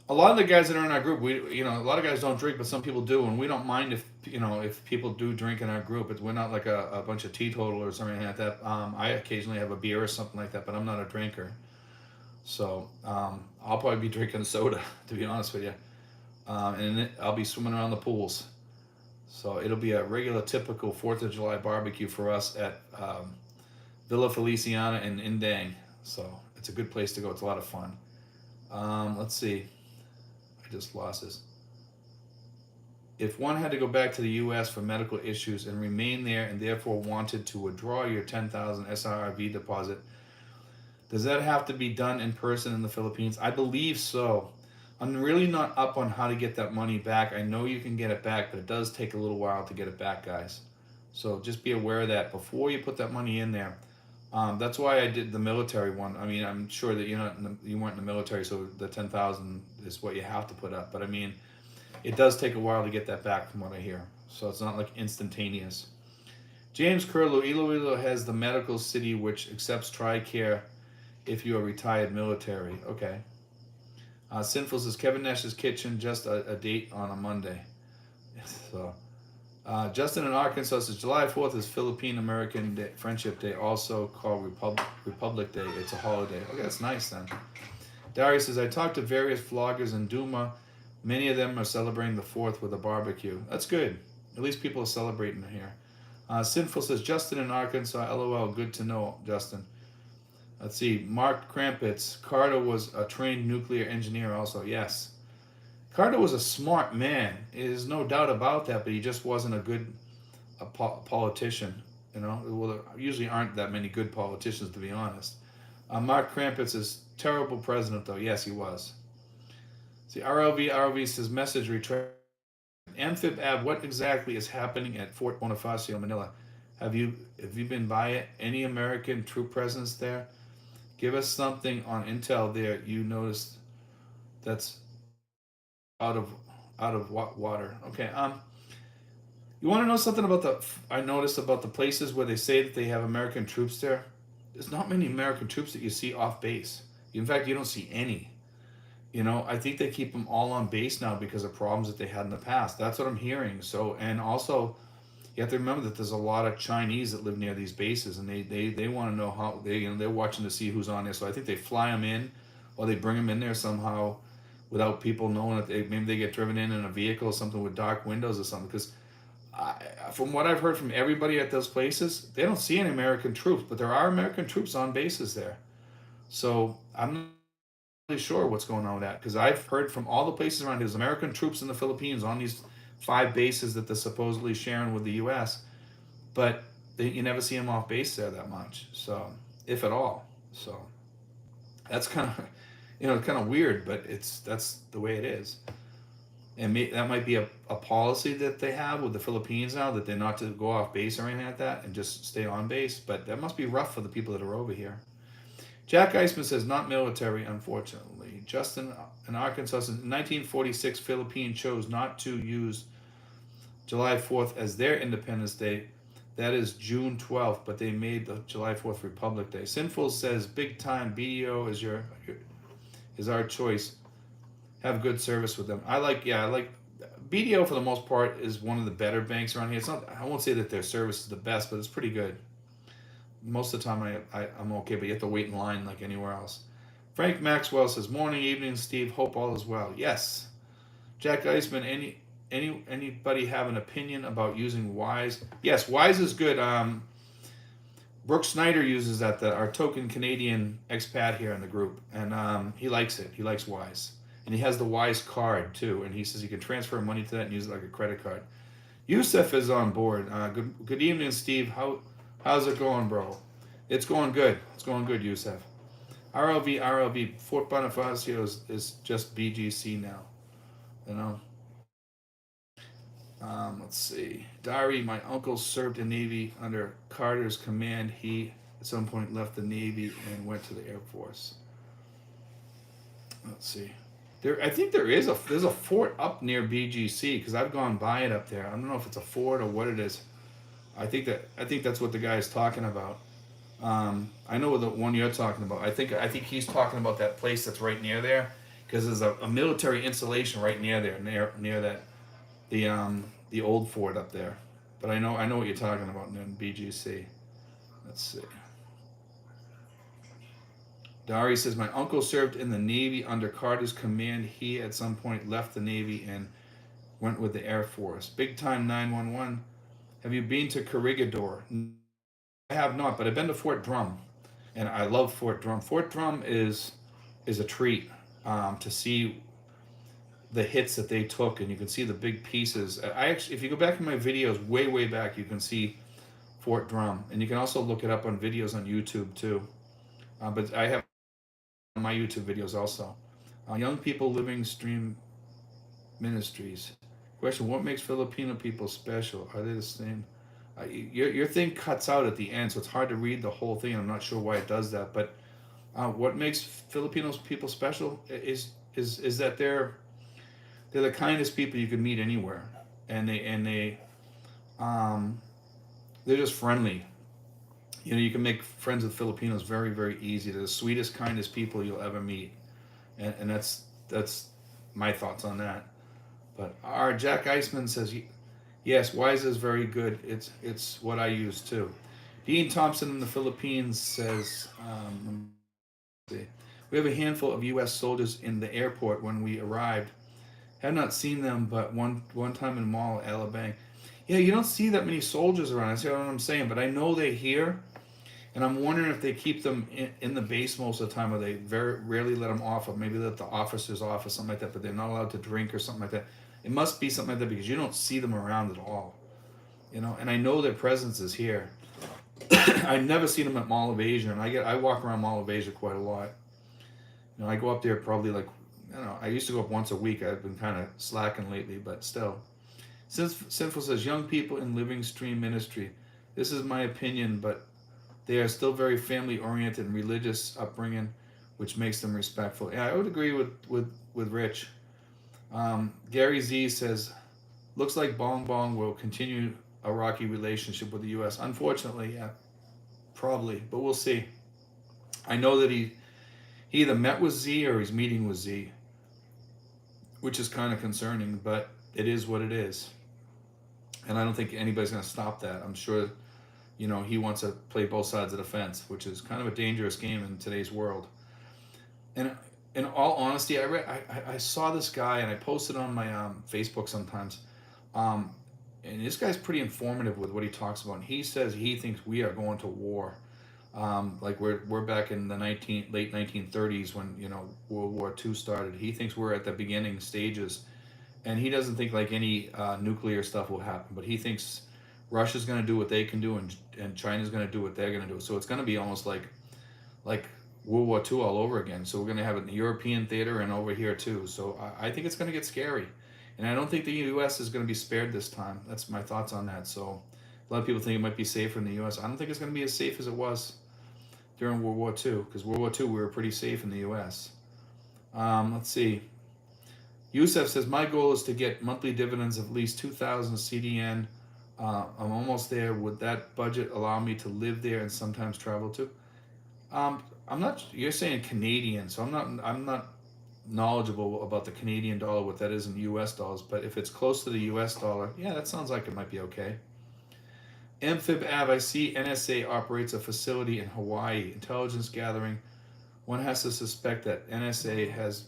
A lot of the guys that are in our group, a lot of guys don't drink, but some people do. And we don't mind if people do drink in our group. We're not like a bunch of teetotalers or anything like that. I occasionally have a beer or something like that, but I'm not a drinker. So I'll probably be drinking soda, to be honest with you. And I'll be swimming around the pools. So it'll be a regular, typical 4th of July barbecue for us at Villa Feliciana in Indang. So it's a good place to go. It's a lot of fun. Let's see. I just lost this. If one had to go back to the U.S. for medical issues and remain there and therefore wanted to withdraw your $10,000 SRV deposit, does that have to be done in person in the Philippines? I believe so. I'm really not up on how to get that money back. I know you can get it back, but it does take a little while to get it back, guys. So just be aware of that before you put that money in there. That's why I did the military one. I mean, I'm sure that you weren't in the military, so the 10,000 is what you have to put up. But I mean, it does take a while to get that back, from what I hear. So it's not like instantaneous. James Curlew, Iloilo has the medical city which accepts TRICARE if you are retired military. Okay. Sinful says Kevin Nash's Kitchen, just a date on a Monday. So, Justin in Arkansas says July 4th is Philippine American Day, Friendship Day, also called Republic Day. It's a holiday. Okay, that's nice then. Darius says, I talked to various vloggers in Duma. Many of them are celebrating the 4th with a barbecue. That's good. At least people are celebrating it here. Sinful says, Justin in Arkansas, LOL, good to know, Justin. Let's see, Mark Krampitz. Carter was a trained nuclear engineer also. Yes. Carter was a smart man. There's no doubt about that, but he just wasn't a good politician. Well, there usually aren't that many good politicians, to be honest. Mark Krampitz is terrible president, though. Yes, he was. See, RLV says message retract. Amphib Ab, what exactly is happening at Fort Bonifacio, Manila? Have you been by it? Any American troop presence there? Give us something on intel there. You noticed that's out of water. Okay. You want to know something about the? I noticed about the places where they say that they have American troops there. There's not many American troops that you see off base. In fact, you don't see any. I think they keep them all on base now because of problems that they had in the past. That's what I'm hearing. So, and also, you have to remember that there's a lot of Chinese that live near these bases, and they want to know how they're watching to see who's on there. So I think they fly them in, or they bring them in there somehow, without people knowing that maybe they get driven in a vehicle or something with dark windows or something. Because from what I've heard from everybody at those places, they don't see any American troops, but there are American troops on bases there. So I'm not really sure what's going on with that, because I've heard from all the places around here, there's American troops in the Philippines on these 5 bases that they're supposedly sharing with the U.S., but you never see them off base there that much. So, if at all. So that's kind of kind of weird, but that's the way it is. And that might be a policy that they have with the Philippines now, that they're not to go off base or anything like that and just stay on base. But that must be rough for the people that are over here. Jack Eisman says, not military, unfortunately. Justin in Arkansas says, in 1946, Philippine chose not to use July 4th as their Independence Day. That is June 12th, but they made the July 4th Republic Day. Sinful says, big time BDO is our choice. Have good service with them. I like BDO for the most part is one of the better banks around here. It's not, I won't say that their service is the best, but it's pretty good. Most of the time I'm okay, but you have to wait in line like anywhere else. Frank Maxwell says, morning, evening, Steve. Hope all is well. Yes. Jack Eisman, anybody have an opinion about using Wise? Yes, Wise is good. Brooke Snyder uses that, our token Canadian expat here in the group, and he likes it. He likes Wise. And he has the Wise card too, and he says you can transfer money to that and use it like a credit card. Yusef is on board. Good evening, Steve. How's it going, bro? It's going good. It's going good, Yusef. RLV. Fort Bonifacio is just BGC now. Let's see. Diary, my uncle served in Navy under Carter's command. He, at some point, left the Navy and went to the Air Force. Let's see. I think there's a fort up near BGC, because I've gone by it up there. I don't know if it's a fort or what it is. I think that's what the guy is talking about. I know the one you're talking about. I think he's talking about that place that's right near there, because there's a military installation right near there, near that the old fort up there. But I know what you're talking about in BGC. Let's see. Dari says, my uncle served in the Navy under Carter's command. He at some point left the Navy and went with the Air Force. Big time 911. Have you been to Corregidor? I have not, but I've been to Fort Drum, and I love Fort Drum. Fort Drum is a treat to see the hits that they took, and you can see the big pieces. If you go back in my videos way back, you can see Fort Drum, and you can also look it up on videos on YouTube too. But I have my YouTube videos also. Young people living stream ministries. Question: what makes Filipino people special? Are they the same? Your thing cuts out at the end, so it's hard to read the whole thing. I'm not sure why it does that, but what makes Filipinos people special is that they're the kindest people you can meet anywhere, and they're just friendly. You can make friends with Filipinos very easy. They're the sweetest, kindest people you'll ever meet, and that's my thoughts on that. But our Jack Eisman says, yes, Wise is very good. It's what I use too. Dean Thompson in the Philippines says, we have a handful of U.S. soldiers in the airport when we arrived. Have not seen them, but one time in Mall, Alabama. Yeah, you don't see that many soldiers around. That's what I'm saying, but I know they're here. And I'm wondering if they keep them in the base most of the time, or they very rarely let them off, or maybe let the officers off or something like that, but they're not allowed to drink or something like that. It must be something like that, because you don't see them around at all. And I know their presence is here. I've never seen them at Mall of Asia, and I walk around Mall of Asia quite a lot. I go up there probably like I don't know. I used to go up once a week. I've been kind of slacking lately, but still. Sinful says, young people in living stream ministry. This is my opinion, but they are still very family oriented and religious upbringing, which makes them respectful. Yeah, I would agree with Rich. Gary Z says, looks like Bong Bong will continue a rocky relationship with the U.S. Unfortunately, yeah, probably, but we'll see. I know that he either met with Z or he's meeting with Z, which is kind of concerning, but it is what it is. And I don't think anybody's going to stop that. I'm sure, he wants to play both sides of the fence, which is kind of a dangerous game in today's world. And in all honesty, I saw this guy and I posted on my Facebook sometimes. Um, and this guy's pretty informative with what he talks about. And he says he thinks we are going to war. Like we're back in the late 1930s when World War II started. He thinks we're at the beginning stages, and he doesn't think like any nuclear stuff will happen. But he thinks Russia's going to do what they can do, and China's going to do what they're going to do. So it's going to be almost like World War II all over again. So we're going to have it in the European theater and over here too. So I think it's going to get scary, and I don't think the U.S. is going to be spared this time. That's my thoughts on that. So a lot of people think it might be safer in the U.S. I don't think it's going to be as safe as it was during World War II, because World War II we were pretty safe in the U.S. Let's see. Yusef says, my goal is to get monthly dividends of at least 2,000 CDN. I'm almost there. Would that budget allow me to live there and sometimes travel to? I'm not. You're saying Canadian, so I'm not knowledgeable about the Canadian dollar, what that is in U.S. dollars. But if it's close to the U.S. dollar, yeah, that sounds like it might be okay. Amphib Ave, I see NSA operates a facility in Hawaii. Intelligence gathering. One has to suspect that NSA has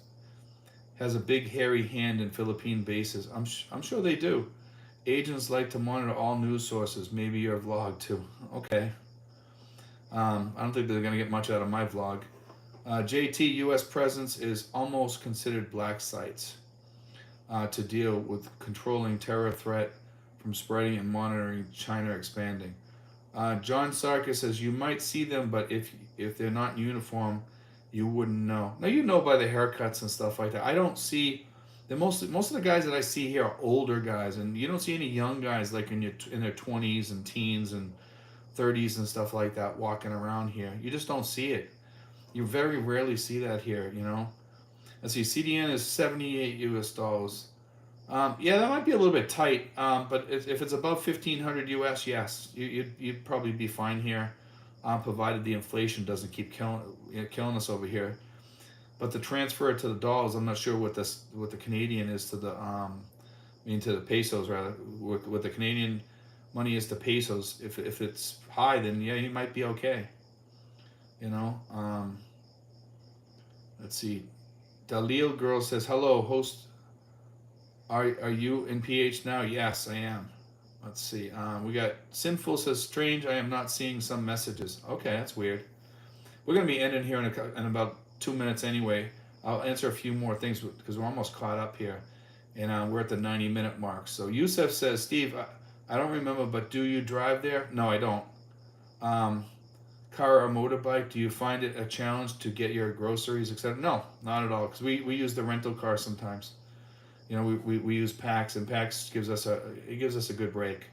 a big hairy hand in Philippine bases. I'm sure they do. Agents like to monitor all news sources. Maybe your vlog too. Okay. I don't think they're going to get much out of my vlog. JT, U.S. presence is almost considered black sites to deal with controlling terror threat from spreading and monitoring China expanding. John Sarkis says, you might see them, but if they're not in uniform, you wouldn't know. Now, you know by the haircuts and stuff like that. I don't see... Most of the guys that I see here are older guys, and you don't see any young guys like in their 20s and teens and 30s and stuff like that walking around here. You just don't see it. You very rarely see that here, Let's see, CDN is 78 US dollars. Yeah, that might be a little bit tight, but if it's above 1,500 US, yes, you'd probably be fine here, provided the inflation doesn't keep killing us over here. But to transfer it to the dollars, I'm not sure what the Canadian is to the to the pesos rather. What the Canadian money is to pesos. If it's high, then yeah, you might be okay. Let's see. Dalil girl says, hello, host. Are you in PH now? Yes, I am. Let's see. We got Sinful says, strange, I am not seeing some messages. Okay, that's weird. We're going to be ending here in about 2 minutes anyway. I'll answer a few more things because we're almost caught up here. And we're at the 90-minute mark. So Yusef says, Steve, I don't remember, but do you drive there? No, I don't. Car or motorbike, do you find it a challenge to get your groceries, etc.? No, not at all, because we use the rental car sometimes. We use PAX, and PAX gives us a good break.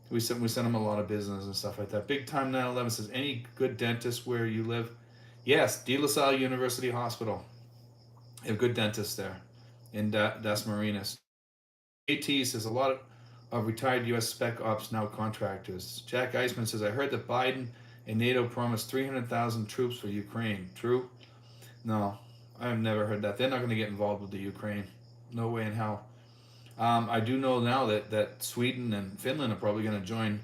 We send them a lot of business and stuff like that. Big Time 911 says, any good dentist where you live? Yes, De La Salle University Hospital. They have good dentists there in Das Marinas. AT says, a lot of retired U.S. spec ops now contractors. Jack Eisman says, I heard that Biden and NATO promised 300,000 troops for Ukraine. True? No, I have never heard that. They're not going to get involved with the Ukraine. No way in hell. I do know now that Sweden and Finland are probably going to join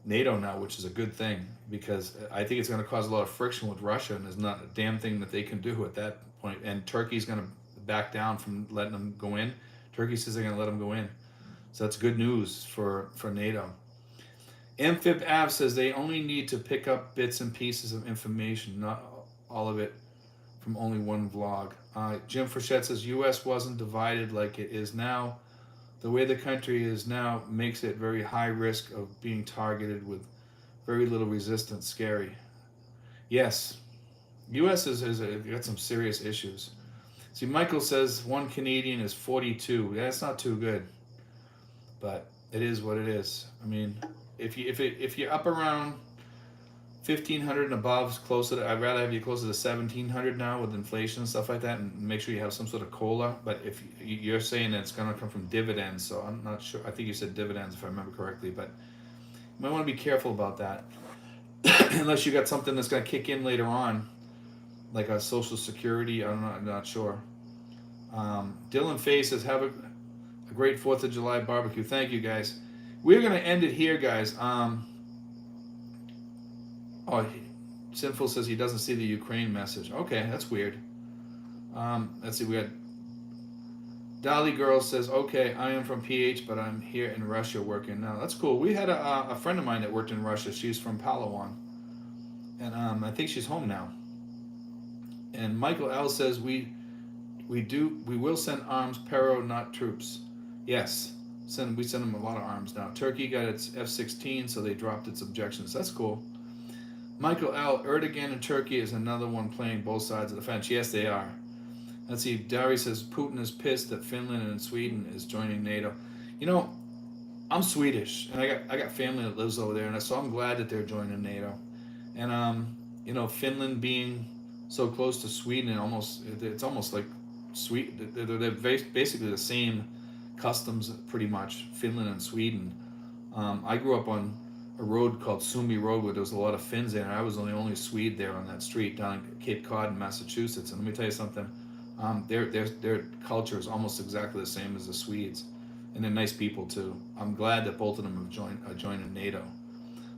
NATO now, which is a good thing, because I think it's going to cause a lot of friction with Russia, and there's not a damn thing that they can do at that point. And Turkey's going to back down from letting them go in. Turkey says they're going to let them go in. So that's good news for NATO. Amphib Av says they only need to pick up bits and pieces of information, not all of it from only one vlog. Jim Frechette says U.S. wasn't divided like it is now. The way the country is now makes it very high risk of being targeted with very little resistance. Scary. Yes, U.S. has got some serious issues. See, Michael says 1 Canadian is 42. That's not too good, but it is what it is. I mean, if you're up around 1,500 and above, closer to, I'd rather have you closer to 1,700 now with inflation and stuff like that, and make sure you have some sort of COLA. But if you're saying that it's going to come from dividends, so I'm not sure. I think you said dividends if I remember correctly, but you might want to be careful about that. Unless you got something that's going to kick in later on, like a Social Security. I'm not sure. Dylan Faye says, have a great 4th of July barbecue. Thank you, guys. We're going to end it here, guys. Sinful says he doesn't see the Ukraine message. Okay, that's weird. Let's see, we had Dolly Girl says, okay, I am from PH, but I'm here in Russia working now. That's cool. We had a friend of mine that worked in Russia. She's from Palawan. And I think she's home now. And Michael L says, we will send arms, Pero, not troops. Yes, we send them a lot of arms now. Turkey got its F-16, so they dropped its objections. That's cool. Michael L. Erdogan and Turkey is another one playing both sides of the fence. Yes, they are. Let's see. Dari says Putin is pissed that Finland and Sweden is joining NATO. You know, I'm Swedish, and I got family that lives over there, and so I'm glad that they're joining NATO. And you know, Finland being so close to Sweden, it's almost like Sweden. They're basically the same customs, pretty much. Finland and Sweden. I grew up on a road called Sumi Road where there was a lot of Finns there, and I was the only Swede there on that street down in Cape Cod in Massachusetts. And let me tell you something, their culture is almost exactly the same as the Swedes, and they're nice people too. I'm glad that both of them have joined NATO.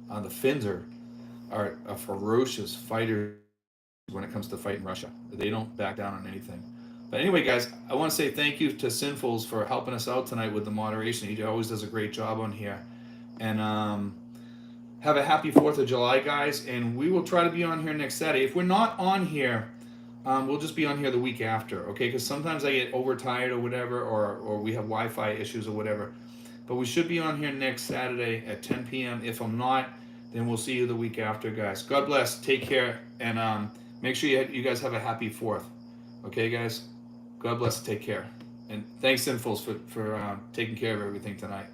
The Finns are a ferocious fighters when it comes to fighting Russia. They don't back down on anything. But anyway, guys, I want to say thank you to Sinfuls for helping us out tonight with the moderation. He always does a great job on here. And have a happy 4th of July, guys. And we will try to be on here next Saturday. If we're not on here, we'll just be on here the week after, okay? Because sometimes I get overtired or whatever, or we have Wi-Fi issues or whatever. But we should be on here next Saturday at 10 p.m. If I'm not, then we'll see you the week after, guys. God bless. Take care. And make sure you guys have a happy 4th. Okay, guys? God bless. Take care. And thanks, Sinfuls, for taking care of everything tonight.